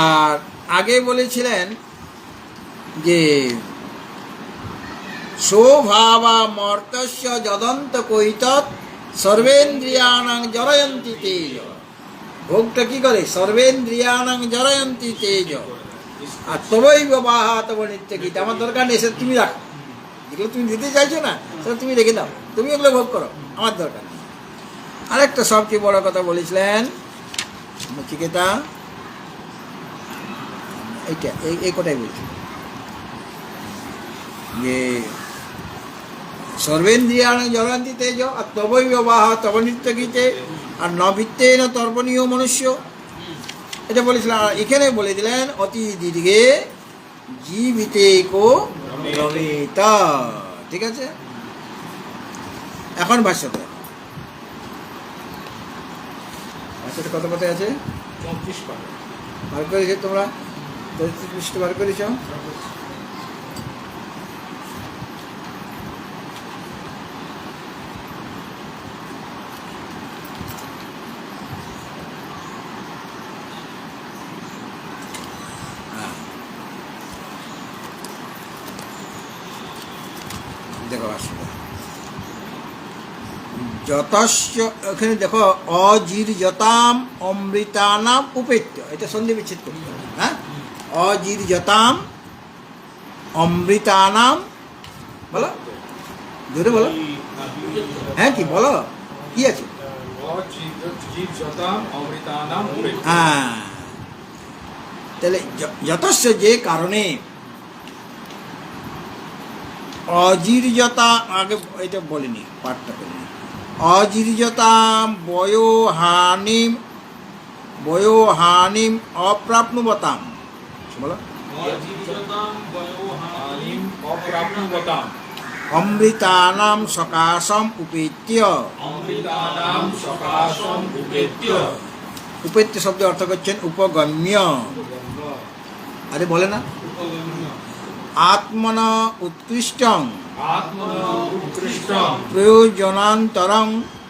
আর আগে বলেছিলেন যে স্বভাবা মর্তস্য যদন্ত কৈতৎ সর্বেন্দ্রিয়াণাং জরয়ন্তি তেজ। ভোগটা কি করে? সর্বেন্দ্রিয়াণাং জরয়ন্তি তেজ। আর তবৈব বাহা তব নিত্য গীত, আমার দরকার নেই, সে তুমি রাখো, যেগুলো তুমি দিতে চাইছো না সেটা তুমি রেখে দাও, তুমি ওগুলো ভোগ করো, আমার দরকার নেই। আরেকটা সবচেয়ে বড় কথা বলেছিলেন নচিকেতা, এইটা এই কথাই বলছি যে সর্বেন্দ্রিয়াণি জ্বলন্তি তেজ আর তবৈ বিবাহ তব নৃত্য গীতে আর ন বৃত্তেন তর্পণীয় মনুষ্য, এটা বলেছিলাম। আর এখানে বলে দিলেন অতি দীর্ঘে জীবিতেকো রমেত। ঠিক আছে, এখন ভাষ্যটা কত কথায় আছে? 34 পারা। বার করেছো তোমরা? 33 পৃষ্ঠ বার করেছ? দেখো আসলে যতস্য, এখানে দেখো অজির্যতাম অমৃতানাম উপেত্য, এটা সন্ধি বিচ্ছেদ করতে হবে। হ্যাঁ, অজির্যতাম অমৃতানাম, বলো জোরে বলো। হ্যাঁ, কি বলো, কি আছে? অজির্যতাম অমৃতানাম উপেত্য। হ্যাঁ, তাহলে যতস্য যে কারণে, অজির্যতা, আগে এটা বলিনি, পাঠটা বলিনি। অজির্যতাম বয়োহানিম অপ্রাপ্নুবতাম, বলো অজির্যতাম বয়োহানিম অপ্রাপ্নুবতাম অমৃতানাম সকাশম উপেত্য। অমৃতানাম সকাশম উপেত্য। উপেত্য শব্দ অর্থ করছেন উপগম্য। আরে বলে না, উপগম্য। আত্মন উৎকৃষ্টং আত্মনঃ উৎকৃষ্টং প্রয়োজনান্তরং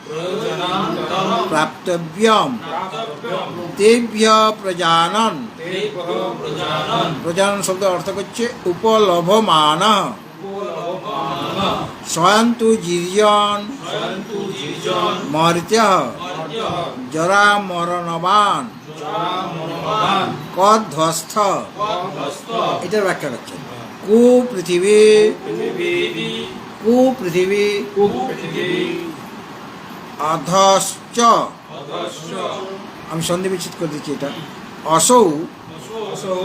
প্রয়োজনান্তরং প্রাপ্তব্যম প্রাপ্তব্যম তেভ্য প্রজানন। তেভ্যঃ প্রজানন। প্রজানন শব্দ অর্থ করছে উপলভমান। উপলভমানঃ স্বয়ন্তু জীর্যন স্বয়ন্তু জীর্যন মর্ত্যঃ মর্ত্যঃ জরা মরণবান জরামরণবান কধ্বস্থ। কধ্বস্থ। এটার ব্যাখ্যা করছেন কু পৃথিবী পৃথিবী কুপৃথিবী কুপৃথিবী অধশ্চ, অধশ্চ আমি সন্ধি বিচ্ছেদ করে দিচ্ছি এটা, অসৌ অসৌ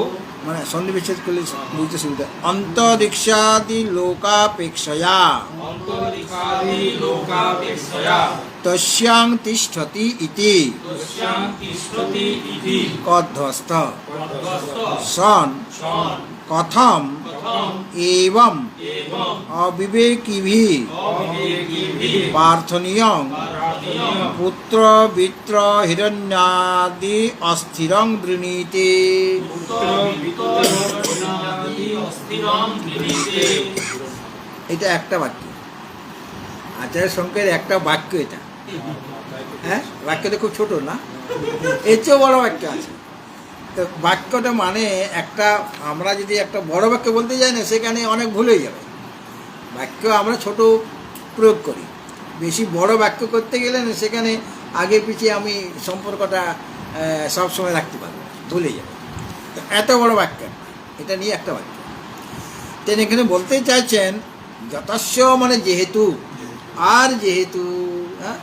মানে সন্ধি বিচ্ছেদ করলে বুঝতে সুবিধা, অন্তরিক্ষাদি লোকাপেক্ষয়া অন্তরিক্ষাদি লোকাপেক্ষয়া তস্যাং তিষ্ঠতি ইতি তস্যাং তিষ্ঠতি ইতি কধ্বস্থ। কধ্বস্থ। সন সন কথম কথম এবং এবং অবিবেকিভিঃ অবিবেকিভিঃ প্রার্থনীয়ং প্রার্থনীয়ং পুত্র বিত্র হিরণ্যাদি অস্থিরং বৃণীতে। পুত্র বিত্ত হিরণ্যাদি অস্থিরং গৃহীতে। এটা একটা বাক্য, আচার্য শঙ্করের একটা বাক্য এটা। হ্যাঁ, বাক্যটা খুব ছোট না, এর চেয়েও বড় বাক্য আছে। তো বাক্যটা মানে একটা, আমরা যদি একটা বড় বাক্য বলতে যাই না, সেখানে অনেক ভুল হয়ে যাবে। বাক্য আমরা ছোট প্রয়োগ করি, বেশি বড় বাক্য করতে গেলে না সেখানে আগে পিছিয়ে আমি সম্পর্কটা সবসময় রাখতে পারবো, ভুলে যাবে। তো এত বড় বাক্য, এটা নিয়ে একটা বাক্য। তিনি এখানে বলতে চাইছেন যতস্য মানে যেহেতু, আর যেহেতু, হ্যাঁ,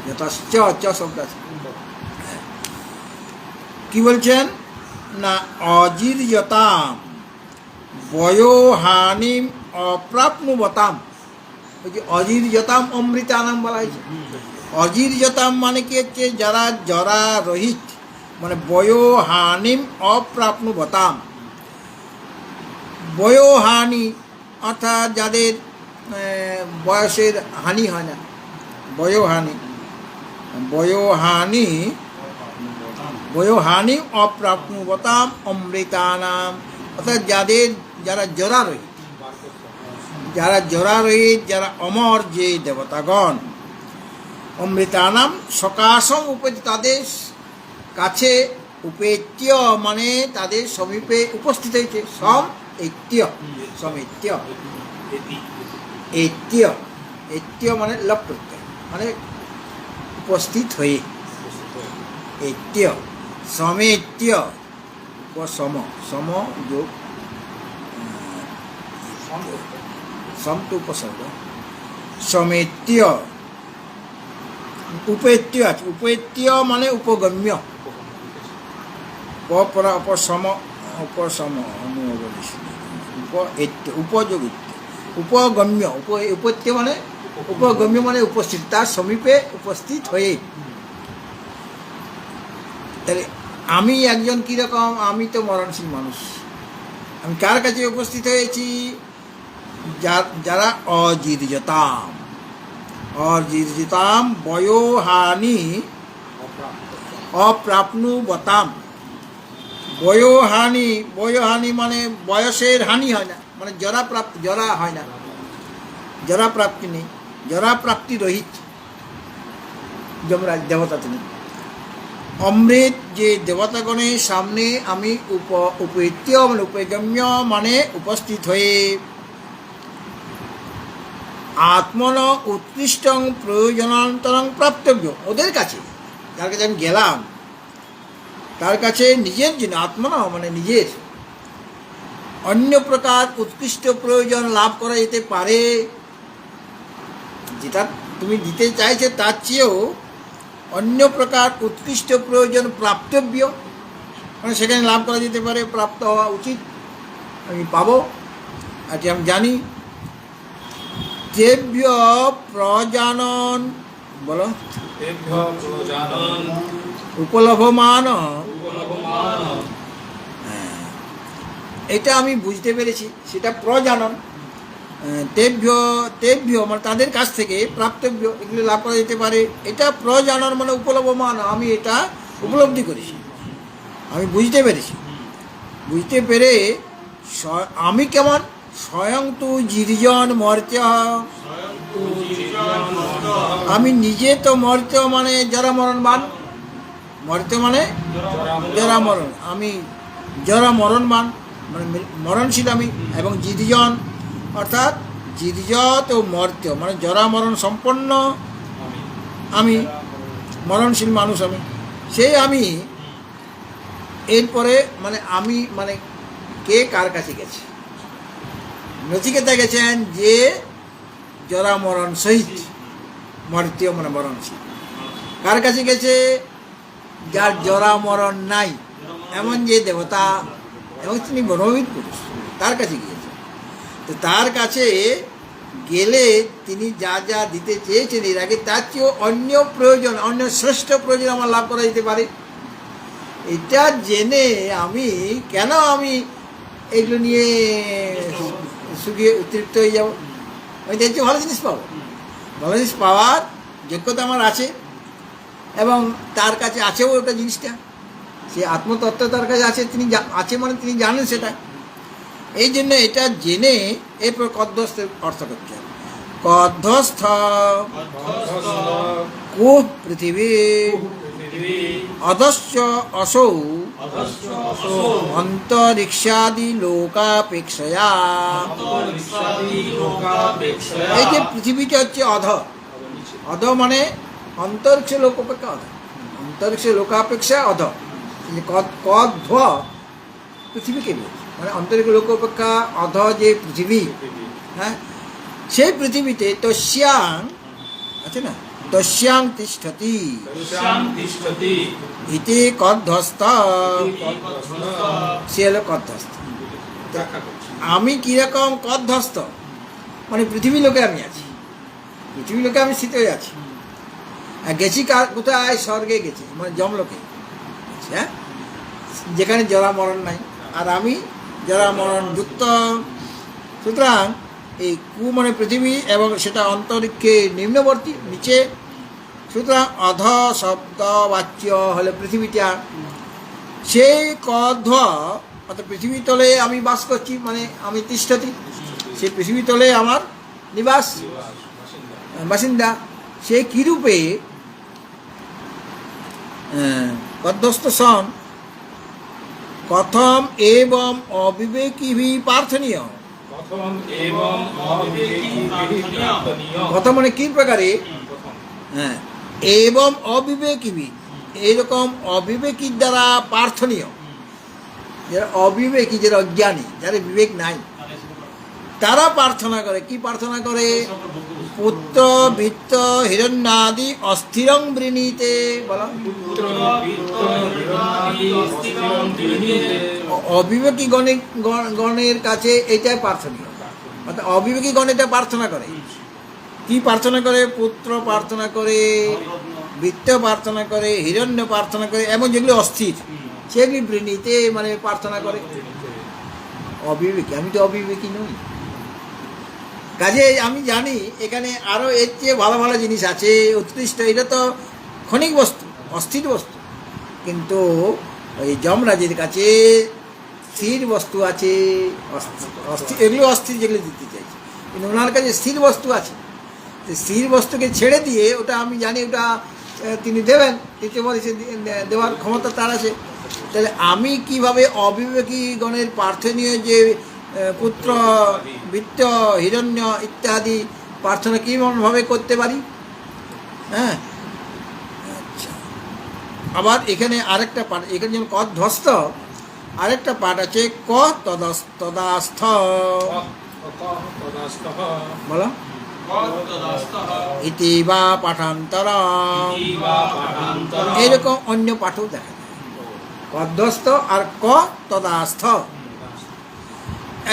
যতশ্চ চ শব্দ আছে। কি বলছেন না, অজির্যতাম বয়োহানিম অপ্রাপ্নুবতাম। ওই যে অজির্যতাম অমৃতানাম বলা হয়েছে। অজির্যতাম মানে কি হচ্ছে, যারা জরা রহিত, মানে বয়োহানিম অপ্রাপ্নুবতাম। বয়োহানি অর্থাৎ যাদের বয়সের হানি হয় না, বয়োহানি। বয়োহানি বয়োহানি অপ্রাপ্নুবতাম অমৃতানাম, অর্থাৎ যারা জরারহিত, যারা অমর যে দেবতাগণ, অমৃতানাম সকাশম উপেত্য, তাদের কাছে, উপেত্য মানে তাদের সমীপে উপস্থিত হয়েছে, সমেত্য এত্য মানে লপ প্রত্যয়, মানে উপস্থিত হয়ে, এত্য সমেত্য, সম যোগ সম তো উপসর্গ, সমেত্য। উপেত্য আছে, উপেত্য মানে উপগম্য, পরা উপসম উপসম উপযোগিত্য, উপগম্য উপত্য মানে উপগম্য মানে উপস্থিত, তার সমীপে উপস্থিত হয়ে। তাহলে আমি একজন কীরকম, আমি তো মরণশীল মানুষ, আমি কার কাছে উপস্থিত হয়েছি? যারা অজির্যতাম অজির্যতাম বয়োহানি অপ্রাপ্নুবতাম। বয়োহানি মানে বয়সের হানি হয় না, মানে জরা হয় না, জরা প্রাপ্তি নেই, জরা প্রাপ্তি রহিত যমরাজ দেবতা তিনি। অমৃত যে দেবতাগণের সামনে আমি উপেত্য মানে উপগম্য মানে উপস্থিত হয়ে আত্মন উৎকৃষ্টং প্রয়োজনান্তরং প্রাপ্তব্য। ওদের কাছে, যার কাছে আমি গেলাম, তার কাছে নিজের জন্য আত্মনা মানে নিজের অন্য প্রকার উৎকৃষ্ট প্রয়োজন লাভ করা যেতে পারে। যেটা তুমি দিতে চাইছে তার চেয়েও অন্য প্রকার উৎকৃষ্ট প্রয়োজন প্রাপ্তব্য, মানে সেখানে লাভ করা যেতে পারে, প্রাপ্ত হওয়া উচিত, আমি পাবো, আর আমি জানি। তেভ্য প্রজানন বলো উপলভমান, এটা আমি বুঝতে পেরেছি, সেটা প্রজানন। তেভ্য মানে তাদের কাছ থেকে প্রাপ্তব্য, এগুলো লাভ করা যেতে পারে, এটা প্রজানন মানে উপলভমান, আমি এটা উপলব্ধি করেছি, আমি বুঝতে পেরেছি। বুঝতে পেরে আমি কেমন স্বয়ং তু জিরিজন মর্ত্য, আমি নিজে তো মর্ত্য মানে জরা মরণবান, মর্ত্য মানে জরা মরণ, আমি জরা মরণবান মানে মরণশীল আমি, এবং জিরিজন অর্থাৎ জিরিজত ও মর্ত্য মানে জরা মরণ সম্পন্ন আমি, মরণশীল মানুষ আমি। সেই আমি এরপরে মানে আমি মানে কে কার কাছে গেছে? নচিকেতা গেছেন যে জরা মরণ সহিত, মর্ত্য মানে মরণশীল। কার কাছে গেছে? যার জরা মরণ নাই, এমন যে দেবতা, এবং তিনি ব্রহ্মবিদ পুরুষ, তার কাছে গিয়েছে। তো তার কাছে গেলে তিনি যা যা দিতে চেয়েছেন এর আগে, তার চেয়েও অন্য প্রয়োজন, অন্য শ্রেষ্ঠ প্রয়োজন আমার লাভ করা যেতে পারে। এটা জেনে আমি কেন আমি এগুলো নিয়ে শুকিয়ে তৃপ্ত হয়ে যাব? আমি দেখছি ভালো জিনিস পাবো, ভালো জিনিস পাওয়ার যোগ্যতা আমার আছে, এবং তার কাছে আছেও ওটা জিনিসটা, সে আত্মতত্ত্ব তার কাছে আছে, তিনি আছে মানে তিনি জানেন সেটা। এই জন্য এটা জেনে এরপর কদ্ধস্থের অর্থ করতে হবে। কদ্ধস্থ কু পৃথিবী অধশ্চ অসৌ অন্তরিক্ষাদি লোকাপেক্ষয়া। এই যে পৃথিবীটা হচ্ছে অধ মানে অন্তরিক্ষ লোক অপেক্ষা অধ, অন্তরিক্ষ লোকাপেক্ষা অধ। কধ্ব পৃথিবীকে মানে অন্তরিক্ষ লোক অপেক্ষা অধ যে পৃথিবী, হ্যাঁ, সেই পৃথিবীতে তস্যাং আছে না, তস্যাং তিষ্ঠতি ইতি কদ্ধস্থ, সে হলো কদ্ধস্থ। আমি কিরকম কদ্ধস্থ মানে পৃথিবী লোকে আমি আছি, পৃথিবী লোকে আমি স্থিত হয়ে আছি। গেছি কোথায়? স্বর্গে গেছি, মানে যমলোকে, হ্যাঁ, যেখানে জরা মরণ নাই, আর আমি জরা মরণ যুক্ত। সুতরাং এই কু মানে পৃথিবী, এবং সেটা অন্তরিক্ষে নিম্নবর্তী নিচে। সুতরাং অধ শব্দ বাচ্য হলো পৃথিবীটা। সেই কধ্ব অর্থাৎ পৃথিবী তলে আমি বাস করছি, মানে আমি তিষ্ঠতি, সেই পৃথিবী তলে আমার নিবাস, বাসিন্দা। সে কীরূপে কদ্ধস্থ সন কথম এবং অবিবেকী প্রার্থনীয়। কথা মানে কি প্রকারে? হ্যাঁ, এবং অবিবেকী, এইরকম অবিবেকীর দ্বারা প্রার্থনীয়। যারা অবিবেকী, যারা অজ্ঞানী, যারা বিবেক নাই, তারা প্রার্থনা করে। কি প্রার্থনা করে? পুত্র বৃত্ত হিরণ্যাদি অস্থিরং বৃণীতে। বলো, অবিবেকী গণের কাছে এটাই প্রার্থনীয়। অর্থাৎ অবিবেকী গণ এটা প্রার্থনা করে। কি প্রার্থনা করে? পুত্র প্রার্থনা করে, বৃত্ত প্রার্থনা করে, হিরণ্য প্রার্থনা করে, এমন যেগুলো অস্থির সেগুলি বৃণীতে মানে প্রার্থনা করে। অবিবেকী, আমি তো অবিবেকী নই। কাজে আমি জানি এখানে আরও এর চেয়ে ভালো ভালো জিনিস আছে, উৎকৃষ্ট। এটা তো ক্ষণিক বস্তু, অস্থির বস্তু। কিন্তু ওই যমরাজের কাছে স্থির বস্তু আছে, অস্থির, এগুলো অস্থির যেগুলো দিতে চাইছে, কিন্তু ওনার কাছে স্থির বস্তু আছে। স্থির বস্তুকে ছেড়ে দিয়ে ওটা আমি জানি ওটা তিনি দেবেন, দিতে বলে সে দেওয়ার ক্ষমতা তার আছে। তাহলে আমি কিভাবে অবিবেকী গণের প্রার্থনীয় যে পুত্র, বৃত্ত, হিরণ্য ইত্যাদি প্রার্থনা কীভাবে করতে পারি? হ্যাঁ, আচ্ছা। আবার এখানে আরেকটা পাঠ, এখানে যেমন কদ ধ্বস্ত, আরেকটা পাঠ আছে ক তদাস্থ। বলো ইতি বা পাঠান্তরম, এইরকম অন্য পাঠও দেখা যায়। কধ্বস্ত আর ক তদাস্থ,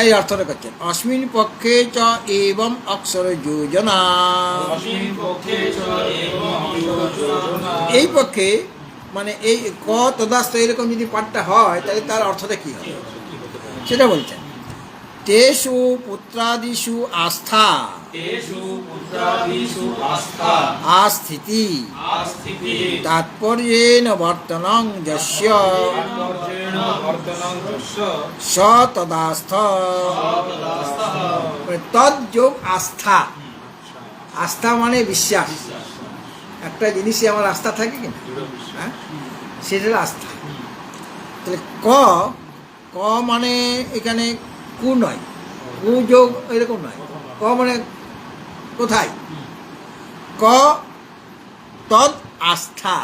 এই অর্থটা করছেন। অস্মিন পক্ষে চ এবং অক্ষর যোজনা, এই পক্ষে মানে এই ক তদাস্থ এরকম যদি পাঠটা হয় তাহলে তার অর্থটা কী হবে সেটা বলছেন। তেষু পুত্রাদিষু আস্থা, আস্থিতি তাৎপর্যেন বর্তনং যস্য স তদাস্থ। তদ্যোগ আস্থা, আস্থা মানে বিশ্বাস। একটা জিনিসে আমার আস্থা থাকে কিনা, হ্যাঁ, সেটার আস্থা। তাহলে ক ক মানে এখানে কু নয়, কু যোগ এরকম নয়। ক মানে কোথায়? ক তদ আস্থা,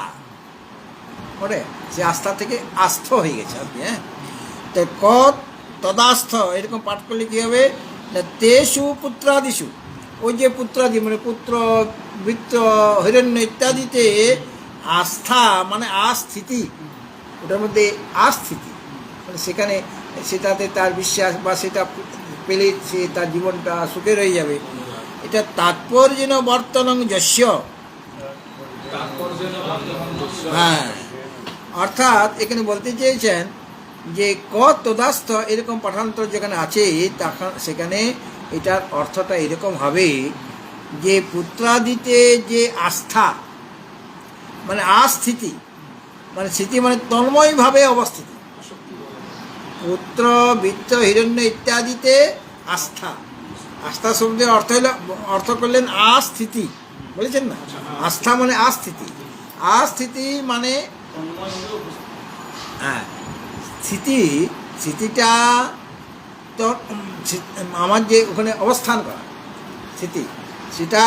মানে সে আস্থা থেকে আস্থ হয়ে গেছে আর কি। হ্যাঁ, তো ক তদাস্থ এরকম পাঠ করলে কী হবে? তেষু পুত্রাদিষু, ওই যে পুত্রাদি মানে পুত্র, বৃত্ত, হিরণ্য ইত্যাদিতে আস্থা মানে আস্থিতি, ওটার মধ্যে আস্থিতি মানে সেখানে সেটাতে তার বিশ্বাস বা সেটা পেলে সে তার জীবনটা সুখের হয়ে যাবে। এটা তাৎপর্যেন বর্তনং যস্য, হ্যাঁ, অর্থাৎ এখানে বলতে চেয়েছেন যে ক তদাস্থ এরকম পাঠান্তর যেখানে আছে তখন সেখানে এটার অর্থটা এরকম হবে যে পুত্রাদিতে যে আস্থা মানে আস্থিতি, মানে স্থিতি মানে তন্ময়ভাবে অবস্থিতি। পুত্র, বৃত্ত, হিরণ্য ইত্যাদিতে আস্থা, আস্থা শব্দের অর্থ করলেন আস্থিতি, বলেছেন না? আস্থা মানে আস্থিতি, আস্থিতি মানে হ্যাঁ স্থিতিটা তো আমার যে ওখানে অবস্থান করা স্থিতি, সেটা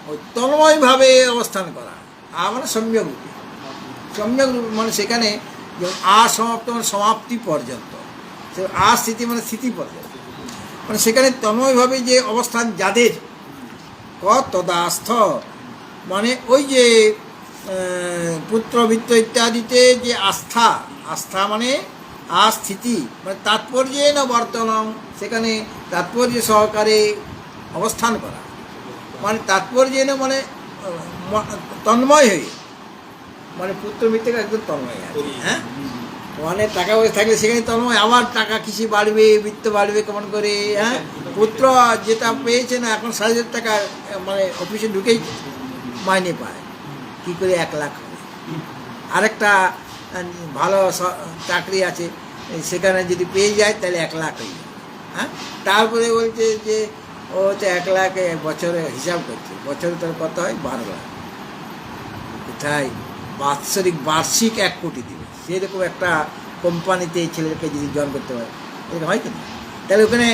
ওই তন্ময়ভাবে অবস্থান করা। মানে সম্যক রূপে, সম্যক রূপ মানে সেখানে যেমন সমাপ্ত মানে সমাপ্তি পর্যন্ত, স্থিতি মানে স্থিতি পর্যন্ত, মানে সেখানে তন্ময়ভাবে যে অবস্থান যাদের, ক তদাস্থ মানে ওই যে পুত্র, বৃত্ত ইত্যাদিতে যে আস্থা, আস্থা মানে আস্থিতি মানে তাৎপর্যেন বর্তনং, সেখানে তাৎপর্য সহকারে অবস্থান করা, মানে তাৎপর্যেন মানে তন্ময় হয়ে, মানে পুত্র বৃত্তকে একদম তন্ময় আছে। হ্যাঁ, মানে টাকা পয়সা থাকলে সেখানে তন্ময়, আবার টাকা কৃষি বাড়বে, বৃত্ত বাড়বে কেমন করে। হ্যাঁ, পুত্র যেটা পেয়েছে না এখন 7,000 টাকা মানে অফিসে ঢুকেই মাইনে পায়, কী করে 1 লাখ হবে। আরেকটা ভালো চাকরি আছে সেখানে যদি পেয়ে যায় তাহলে 1 লাখ হয়ে যায়। হ্যাঁ, তারপরে বলছে যে ও তো 1 লাখ বছরে হিসাব করছে, বছরে তার কত হয়? 12 লাখ। কোথায় বার্ষিক 1 কোটি দিবে, সেরকম একটা কোম্পানিতে এই ছেলেকে যদি জয়েন করতে পারে, এরকম হয় কিনা? তাহলে ওখানে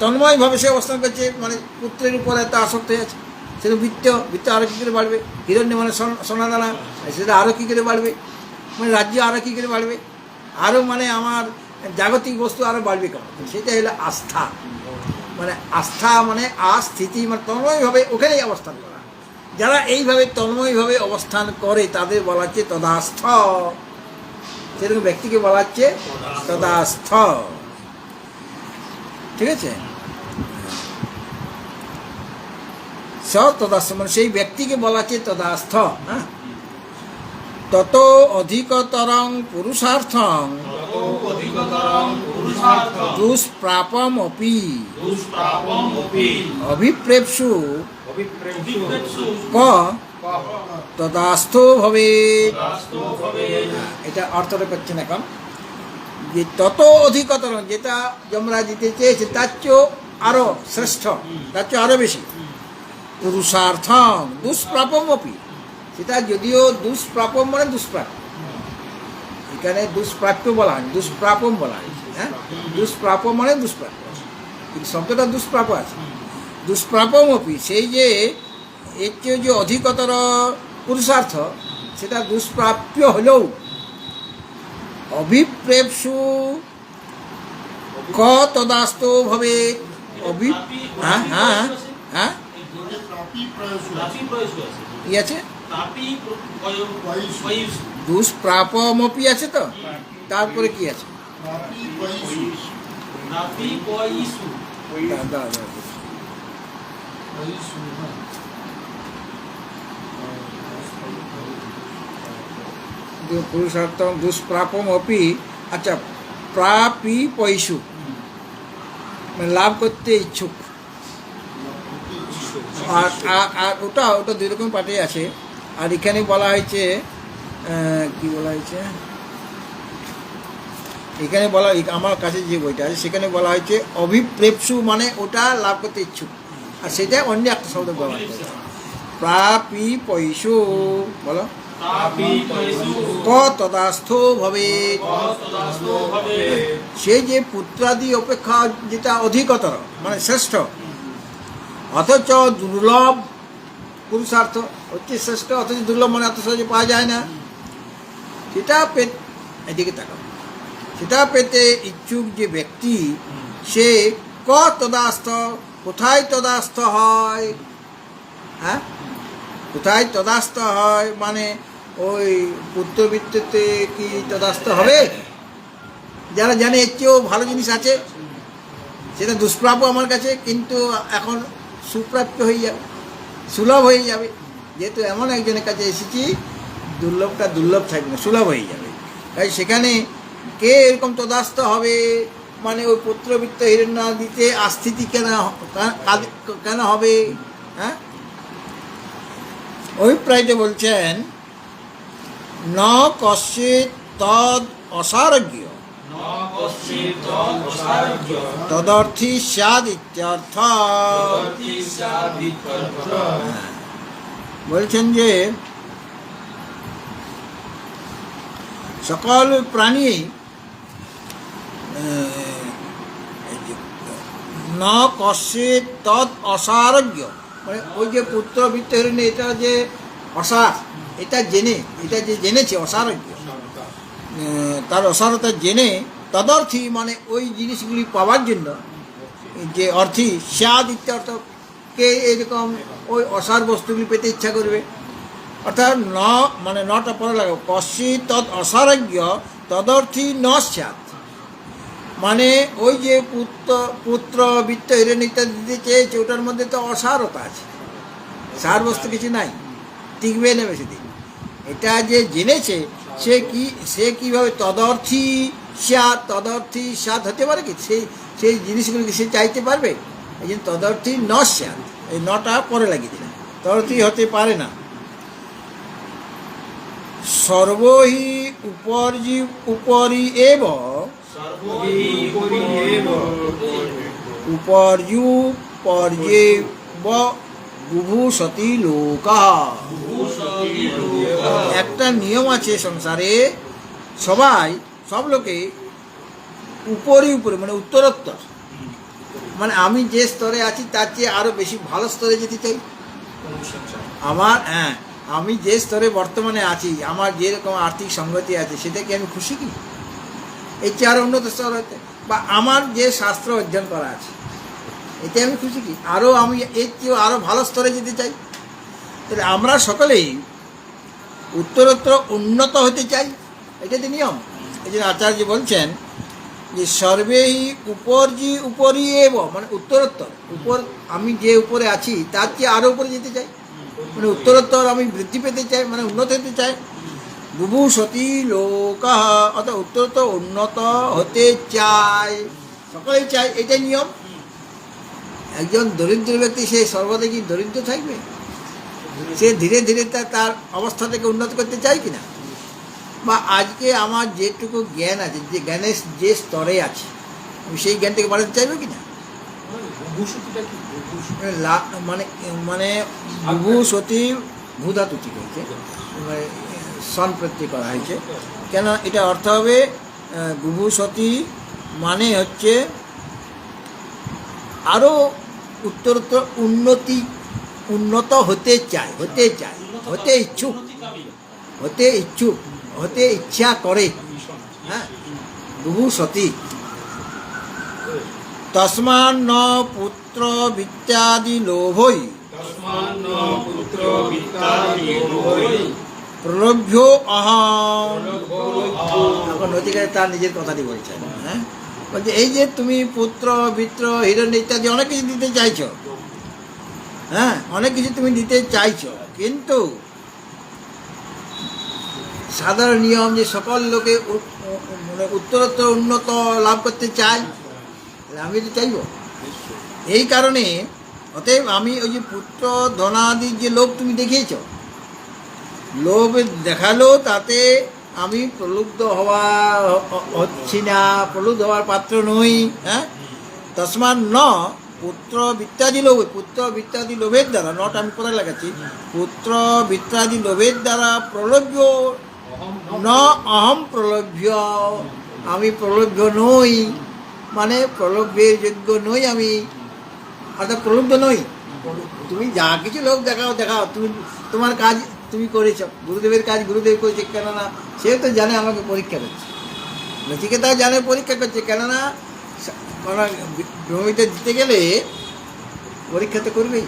তন্ময়ভাবে সে অবস্থান করছে, মানে পুত্রের উপরে এত আসক্ত হয়ে আছে। সেটা বৃত্ত আরও কী করে বাড়বে? হিরণ্য মানে সোনাদানা, সেটা আরও কী করে বাড়বে? মানে রাজ্য আরও কী করে বাড়বে? আরও মানে আমার জাগতিক বস্তু আরও বাড়বে কেমন? সেটা হলো আস্থা, মানে আস্থা মানে আস্থিতি মানে তন্ময়ভাবে ওখানেই অবস্থান করা। যারা এইভাবে তন্ময়ভাবে অবস্থান করে তাদের বলা হচ্ছে তদাস্থ, সেরকম ব্যক্তিকে বলা হচ্ছে তদাস্থ। ঠিক আছে? স তদাস্থ মানে সেই ব্যক্তিকে বলা হচ্ছে তদাস্থ। হ্যাঁ, তত অধিকতরং পুরুষার্থং তত অধিকতরং পুরুষার্থং দুষ্প্রাপমপি দুষ্প্রাপমপি অভিপ্রেপ্সু অভিপ্রেপ্সু ক তদাস্থ ভবেৎ। তদাস্থো ভবেৎ। এটা অর্থটা করছেন এখন, যে তত অধিকতর, যেটা যমরাজ দিতে চেয়েছে তার চেয়েও আরো শ্রেষ্ঠ, তার চেয়ে আরো বেশি। পুরুষার্থং দুষ্প্রাপমপি, সেটা যদিও দুষ্প্রাপম মানে দুষ্প্রাপ্য, এখানে দুষ্প্রাপ্য বলা হয়, দুষ্প্রাপম বলা হয়েছে। হ্যাঁ, দুষ্প্রাপ্য মানে দুষ্প্রাপ্য, কিন্তু শব্দটা দুষ্প্রাপ্য আছে। দুষ্প্রাপমপি, সেই যে এর চেয়ে যে অধিকতর পুরুষার্থ, সেটা দুষ্প্রাপ্য হলেও অভিপ্রেপ্সু ক তদাস্ত ভবে। হ্যাঁ হ্যাঁ হ্যাঁ, তাপি প্রয়সু আছে। কি আছে? তাপি প্রয়সু দুষ্প্রাপমপি আছে তো, তারপরে কি আছে? তাপি প্রয়সু দাও। পুরুষার্থ দুষ্প্রাপমপি, আচ্ছা, প্রাপি পয়সু মানে লাভ করতে ইচ্ছুক। আর আর ওটা দুই রকম পাঠে আছে। আর এখানে বলা হয়েছে, কি বলা হয়েছে এখানে বলা, আমার কাছে যে বইটা আছে সেখানে বলা হয়েছে অভিপ্রেপ্সু মানে ওটা লাভ করতে ইচ্ছুক, আর সেটা অন্য একটা শব্দ ব্যবহার করে প্রাপি পয়সু। বলো তাপি প্রয়সু ক তদাস্থ ভবেৎ। তদাস্থো ভবেৎ। সে যে পুত্রাদি অপেক্ষা যেটা অধিকতর মানে শ্রেষ্ঠ, অথচ দুর্লভ পুরুষার্থ হচ্ছে শ্রেষ্ঠ, অথচ দুর্লভ মানে এত সহজে পাওয়া যায় না, সেটা এদিকে তাকাও, সেটা পেতে ইচ্ছুক যে ব্যক্তি, সে ক তদাস্থ, কোথায় তদাস্থ হয়? হ্যাঁ, কোথায় তদাস্থ হয় মানে ওই পুত্রবৃত্তিতে কি তদাস্থ হবে? যারা জানে এর চেয়েও ভালো জিনিস আছে, সেটা দুষ্প্রাপ্য আমার কাছে, কিন্তু এখন সুপ্রাপ্য হয়ে যাবে, সুলভ হয়ে যাবে। যেহেতু এমন একজনের কাছে এসেছি, দুর্লভটা দুর্লভ থাকবে না, সুলভ হয়ে যাবে। তাই সেখানে কে এরকম তদাস্থ হবে মানে ওই পুত্রবৃত্ত হিরণ্যাদিতে আস্থিতি কেন হবে? হ্যাঁ, অভিপ্রায়টা বলছেন ন কশ্চিৎ তদ অসারোগ্য ন কশ্চিৎ তদসারজ্ঞ তদর্থী স্যাদ ইত্যর্থ। তদর্থী স্যাদিত্যর্থ। বলছেন যে সকল প্রাণী ন কশ্চিৎ তদ অসারোগ্য মানে ওই যে পুত্রবৃত্ত হিরণ্য, এটা যে অসার, এটা যে জেনেছে অসারোগ্য, তার অসারতা জেনে তদর্থী মানে ওই জিনিসগুলি পাওয়ার জন্য যে অর্থী স্যাদ ইত্যর্থ, কে এরকম ওই অসার বস্তুগুলি পেতে ইচ্ছা করবে। অর্থাৎ ন মানে নটা পরে লাগে, কশ্চিৎ তদ অসারোগ্য তদর্থী ন স্যাৎ, মানে ওই যে পুত্র বৃত্ত হিরণ্য ইত্যাদি দিতে চেয়েছে, ওটার মধ্যে তো অসারতা আছে, সার বস্তু কিছু নাই, টিকবে না বেশি দিন। এটা যে জেনেছে সে কীভাবে তদর্থী স্যাৎ হতে পারে কি? সেই জিনিসগুলিকে সে চাইতে পারবে, এই জন্য তদর্থী ন স্যাৎ, এই নটা পরে লাগিয়ে দিলেন, তদর্থী হতে পারে না। সর্বহি উপরি এব সর্বহি উপরি এব পর্যেব বুভূষতি লোকাঃ। ভূষতি লোকঃ। একটা নিয়ম আছে সংসারে, সব লোকে উপরে মানে উত্তরোত্তর, মানে আমি যে স্তরে আছি তার চেয়ে আরো বেশি ভালো স্তরে যেতে চাই। আমি যে স্তরে বর্তমানে আছি, আমার যেরকম আর্থিক সংগতি আছে, সেটা কি আমি খুশি কি? এর চেয়ে আরো উন্নত স্তর হতে, বা আমার যে শাস্ত্র অধ্যয়ন করা আছে, এতে আমি খুশি কি? আমি এর চেয়েও আরো ভালো স্তরে যেতে চাই। তাহলে আমরা সকলেই উত্তরোত্তর উন্নত হতে চাই, এটা তো নিয়ম। এই জন্য আচার্য বলছেন যে সর্বেই উপরই এব, মানে উত্তরোত্তর উপর, আমি যে উপরে আছি তার চেয়ে আরও উপরে যেতে চাই, মানে উত্তরোত্তর আমি বৃদ্ধি পেতে চাই, মানে উন্নত হতে চাই। বুভূষতি লোকাহ, অর্থাৎ উত্তরোত্তর উন্নত হতে চায়, সকলেই চায়, এটাই নিয়ম। একজন দরিদ্র ব্যক্তি সে সর্বদা কি দরিদ্র থাকবে? সে ধীরে ধীরে তার অবস্থা থেকে উন্নত করতে চায় কিনা? বা আজকে আমার যেটুকু জ্ঞান আছে, যে জ্ঞানের যে স্তরে আছে, আমি সেই জ্ঞানটাকে বাড়াতে চাইবে কিনা? মানে মানে বুভূষতি ভূধাতু ঠিক হয়েছে, মানে সন প্রত্যয় করা হয়েছে। কেন এটা অর্থ হবে বুভূষতি মানে হচ্ছে আরও উত্তরোত্তর উন্নত হতে চায়, হতে ইচ্ছুক, হতে ইচ্ছা করে। হ্যাঁ, বুভূষতি। তস্মাৎ ন পুত্র বিত্তাদি লোভৈ প্রলোভ্য অহং। এখন নচিকেতা তার নিজের কথাটি বলছেন। হ্যাঁ, বলছে এই যে তুমি পুত্র বিত্র হিরণ্য ইত্যাদি অনেক কিছু দিতে চাইছ, হ্যাঁ অনেক কিছু তুমি দিতে চাইছো, কিন্তু সাধারণ নিয়ম যে সকল লোকে মানে উত্তরোত্তর উন্নত লাভ করতে চায়, আমি তো চাইব। এই কারণে অতএব আমি ওই যে পুত্র ধনাদির যে লোভ তুমি দেখিয়েছ, লোভ দেখালো, তাতে আমি প্রলুব্ধ হচ্ছি না, প্রলুব্ধ হওয়ার পাত্র নই। হ্যাঁ, তস্মাৎ ন পুত্র বিত্তাদি লোভ, পুত্র বিত্তাদি লোভের দ্বারা, নট আমি কোথায় লাগাচ্ছি, পুত্র বিত্তাদি লোভের দ্বারা প্রলোভ্য ন অহম প্রলোভ্য, আমি প্রলোভ্য নই, মানে প্রলোভ্যের যোগ্য নই আমি, অর্থাৎ প্রলুব্ধ নই। তুমি যা কিছু লোক দেখাও, তুমি তোমার কাজ তুমি করেছ, গুরুদেবের কাজ গুরুদেব করেছে, কেননা সে তো জানে আমাকে পরীক্ষা করছে, নচিকেতা জানে পরীক্ষা করছে, কেননা ব্রহ্মবিদ্যা দিতে গেলে পরীক্ষা তো করবেই,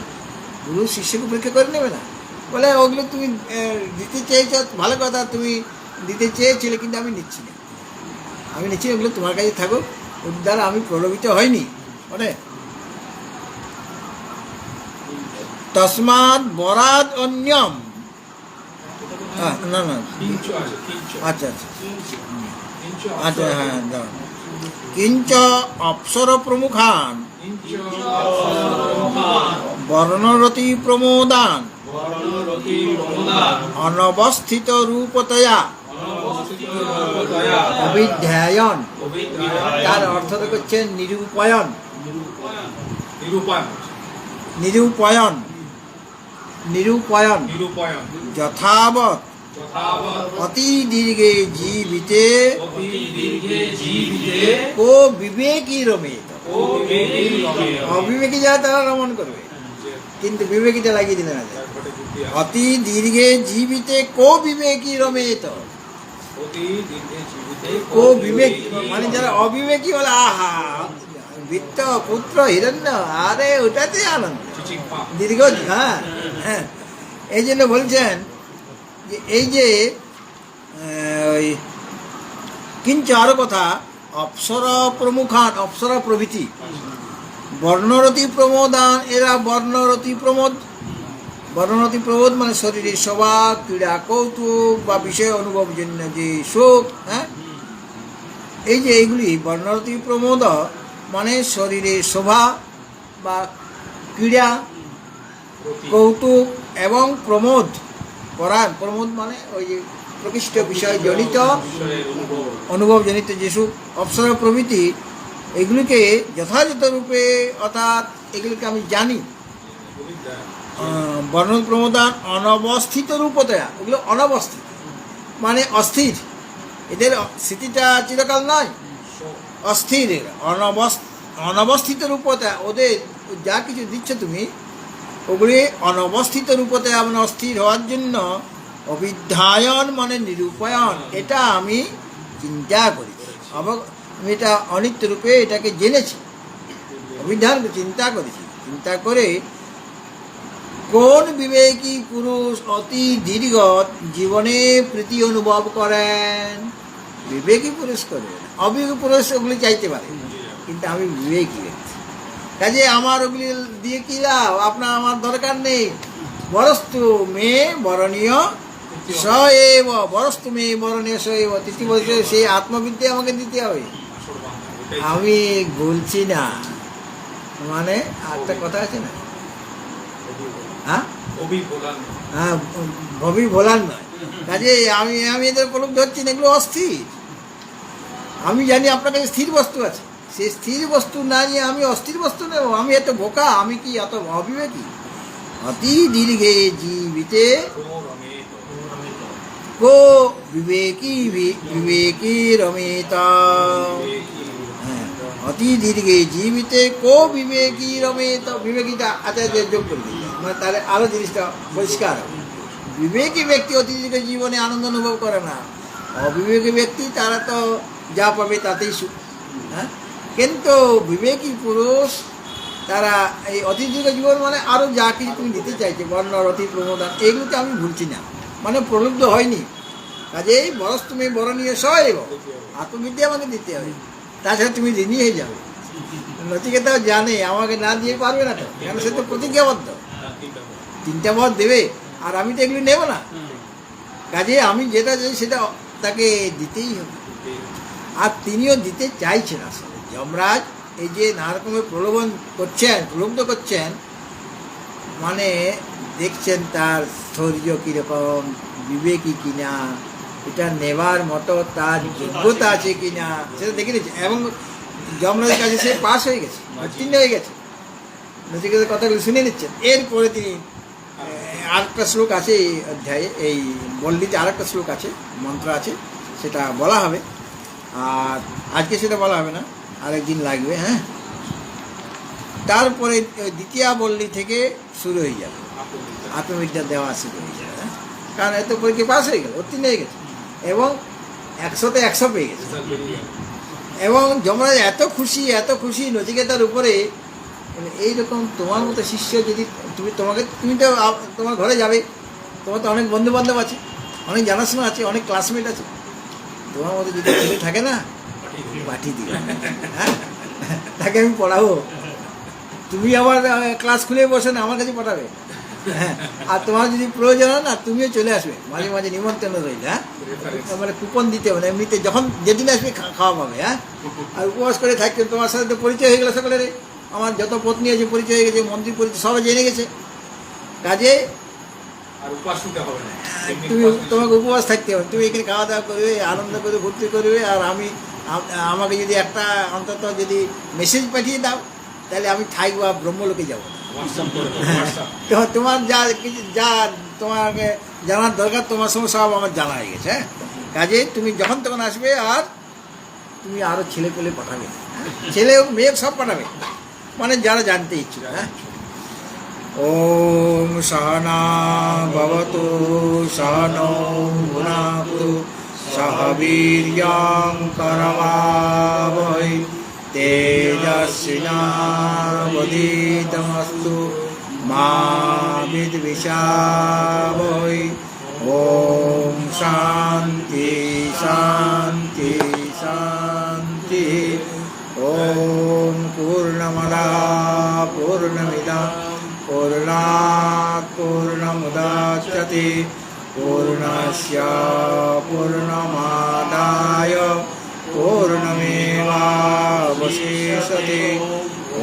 গুরু শিষ্যকে পরীক্ষা করে নেবে না। বলে ওগুলো তুমি দিতে চেয়েছ, ভালো কথা, তুমি দিতে চেয়েছিলে, কিন্তু আমি নিচ্ছি না, ওগুলো তোমার কাছে থাকুক, ওর দ্বারা আমি প্রলোভিত হয়নি। মানে তস্মাৎ বরাদ অন্যম, না আচ্ছা, হ্যাঁ, কিঞ্চ অপ্সর প্রমুখান বর্ণরতি প্রমোদান অনবস্থিত রূপতয়া অবিধ্যায়ন, তার অর্থ করছেন নিরূপয়ন যথাবৎ অতি দীর্ঘে জীবিতে কো বিবেকী রমেত। অবিবেকী যারা তারা রমণ করবে, কিন্তু বিবেকীটা লাগিয়ে দিলে না। অতি দীর্ঘে জীবিতে কো বিবেকী রমেত, কো বিবেক মানে যারা অবিবেকী বলে আহা বিত্ত পুত্র হিরণ্য, আরে ওটাতে আনন্দ দীর্ঘ। হ্যাঁ, এই জন্য বলছেন যে এই যে ওই কিঞ্চ আরো কথা, অপ্সরা প্রমুখান, অপ্সরা প্রভৃতি, বর্ণরতি প্রমোদান, এরা বর্ণরতি প্রমোদ মানে শরীরের শোভা, ক্রীড়া, কৌতুক বা বিষয় অনুভবের জন্য যে শোক। হ্যাঁ, এই যে এইগুলি বর্ণরতি প্রমোদ মানে শরীরের শোভা বা ক্রীড়া, কৌতুক এবং প্রমোদ মানে ওই যে প্রকৃষ্ট বিষয় জনিত অনুভব জনিত যেসব অপ্সরা প্রভৃতি, এগুলিকে যথাযথ রূপে, অর্থাৎ এগুলিকে আমি জানি। বর্ণ প্রমোদান অনবস্থিত রূপতয়া, ওগুলো অনবস্থিত মানে অস্থির, এদের স্থিতিটা চিরকাল নয়, অস্থির, অনবস্থিত রূপতয়া, ওদের যা কিছু দিচ্ছ তুমি ওগুলি অনবস্থিত রূপতয়া মানে অস্থির হওয়ার জন্য অবিধ্যায়ন মানে নিরূপায়ন, এটা আমি চিন্তা করেছি, আমি এটা অনিত্য রূপে এটাকে জেনেছি, অবিধ্যান চিন্তা করেছি। চিন্তা করে কোন বিবেকী পুরুষ অতি দীর্ঘ জীবনে প্রীতি অনুভব করেন? বিবেকী পুরুষ করেন, অবিবেকী পুরুষ ওগুলি চাইতে পারে, কিন্তু আমি বিবেকী ব্যক্তি, কাজে আমার ওগুলি দিয়ে কী লাভ? আপনার আমার দরকার নেই। বরস্তু মে বরণীয় স এব, বরস্তু মে বরণীয় স এব, তৃতীয় বলছে সেই আত্মবিদ্যা আমাকে দিতে হবে। আমি বলছি না, মানে একটা কথা আছে না, হ্যাঁ হ্যাঁ, ভবি ভোলার নয়। কাজে আমি আমি এদের প্রলোভ ধরছি না, এগুলো অস্থির। আমি জানি আপনার কাছে স্থির বস্তু আছে, সেই স্থির বস্তু না নিয়ে আমি অস্থির বস্তু নেব? আমি এত বোকা, আমি কি এত অবিবেকী? অতি দীর্ঘে জীবিতে কো বিবেকী বিবেকী রমিত। হ্যাঁ, অতি দীর্ঘে জীবিতে কো বিবেকী রমিত। বিবেকীটা আচার্যের যোগ করে দিতে, মানে তাহলে আরো জিনিসটা পরিষ্কার হবে। বিবেকী ব্যক্তি অতি দীর্ঘ জীবনে আনন্দ অনুভব করে না। অবিবেকী ব্যক্তি তারা তো যা পাবে তাতেই সুখ। হ্যাঁ, কিন্তু বিবেকী পুরুষ তারা এই অতি দীর্ঘ জীবন মানে আরও যা কিছু তুমি দিতে চাইছে, বর্ণ রতি প্রমোদান, এগুলোতে আমি ভুলছি না, মানে প্রলুব্ধ হয়নি। কাজেই বরস তুমি বরণীয় সব আত্মবিদ্যা আমাকে দিতে হবে, তাছাড়া তুমি ঋণী হয়ে যাবে। নচিকেতাও জানে আমাকে না দিয়ে পারবে না তো, কেন সে তো প্রতিজ্ঞাবদ্ধ, 3টা মত দেবে, আর আমি তো এগুলি নেব না। কাজে আমি যেটা চাই সেটা তাকে দিতেই হবে, আর তিনিও দিতে চাইছেন। আসলে যমরাজ এই যে নানা রকমের প্রলোভন করছেন, প্রলুব্ধ করছেন, মানে দেখছেন তার স্থৈর্য কীরকম, বিবেকী কিনা, এটা নেবার মতো তার যোগ্যতা আছে কিনা সেটা দেখে নিচ্ছে। এবং যমরাজের কাছে সে পাস হয়ে গেছে, উত্তীর্ণ হয়ে গেছে, নচিকেতার কথাগুলো শুনে নিচ্ছেন। এরপরে তিনি আরেকটা শ্লোক আছে এই অধ্যায়ে, এই বল্লিতে আরেকটা শ্লোক আছে, মন্ত্র আছে, সেটা বলা হবে। আর আজকে সেটা বলা হবে না, আরেকদিন লাগবে। হ্যাঁ, তারপরে দ্বিতীয় বল্লি থেকে শুরু হয়ে যাবে, আত্মবিদ্যা দেওয়া শুরু হয়ে যাবে। হ্যাঁ, কারণ এত পরীক্ষা পাস হয়ে গেল, উত্তীর্ণ হয়ে গেছে, এবং 100তে 100 পেয়ে গেছে। এবং যমরাজ এত খুশি নচিকেতার উপরে। এইরকম তোমার মতো শিষ্য যদি তুমি তো তোমার ঘরে যাবে, তোমার তো অনেক বন্ধু বান্ধব আছে, অনেক জানাশোনা আছে, অনেক ক্লাসমেট আছে, তোমার মতো যদি ছেলে থাকে না, পাঠিয়ে দিবে। হ্যাঁ, তাকে আমি পড়াবো, তুমি আমার ক্লাস খুলে বসে না, আমার কাছে পাঠাবে। হ্যাঁ, আর তোমার যদি প্রয়োজন হয় না, তুমিও চলে আসবে, মাঝে মাঝে নিমন্ত্রণ রইলে। হ্যাঁ, মানে কুপন দিতে হবে, এমনিতে যখন যেদিন আসবে খাওয়া পাবে। হ্যাঁ, আর উপবাস করে থাকতে তোমার সাথে তো পরিচয় হয়ে গেলো সকলের, আমার যত পত্নী আছে পরিচয় হয়ে গেছে, মন্ত্রী পরিচয় সবাই জেনে গেছে। কাজে তুমি তোমাকে উপবাস থাকতে হবে, তুমি এখানে খাওয়া দাওয়া করবে, আনন্দ করে ভর্তি করবে। আর আমাকে যদি একটা অন্তত যদি মেসেজ পাঠিয়ে দাও, তাহলে আমি থাকবো, ব্রহ্মলোকে যাবো। তো তোমার যা তোমাকে জানার দরকার, তোমার সঙ্গে সব আমার জানা হয়ে গেছে। হ্যাঁ, কাজে তুমি যখন তখন আসবে, আর তুমি আরও ছেলে পেলে পাঠাবে, ছেলে মেয়ে সব পাঠাবে, মানে যারা জানতে ইচ্ছুক। হ্যাঁ, ওম সহনা ভবতু সহনৌ ভুনাক্তু সহ বীর্যং করবাবহৈ তেজস্বিনাবধীতমস্তু মা বিদ্বিষাবহৈ। ওম শান্তি শান্তি শান্তি। ওম পূর্ণমদা পূর্ণমিদং পূর্ণাৎ পূর্ণমুদচ্যতে পূর্ণস্য পূর্ণমাদায় পূর্ণমেবাবশিষ্যতে।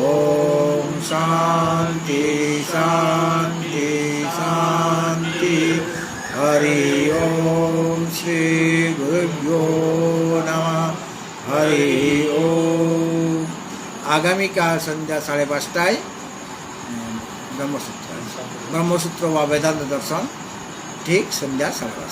ওম শান্তি শান্তি শান্তি। হরি ওম শ্রী গুরুভ্যো নমঃ। হরি ওম। আগামীকাল সন্ধ্যা 5:30টায় ব্রহ্মসূত্র বা বেদান্ত দর্শন, ঠিক সন্ধ্যা 5:30।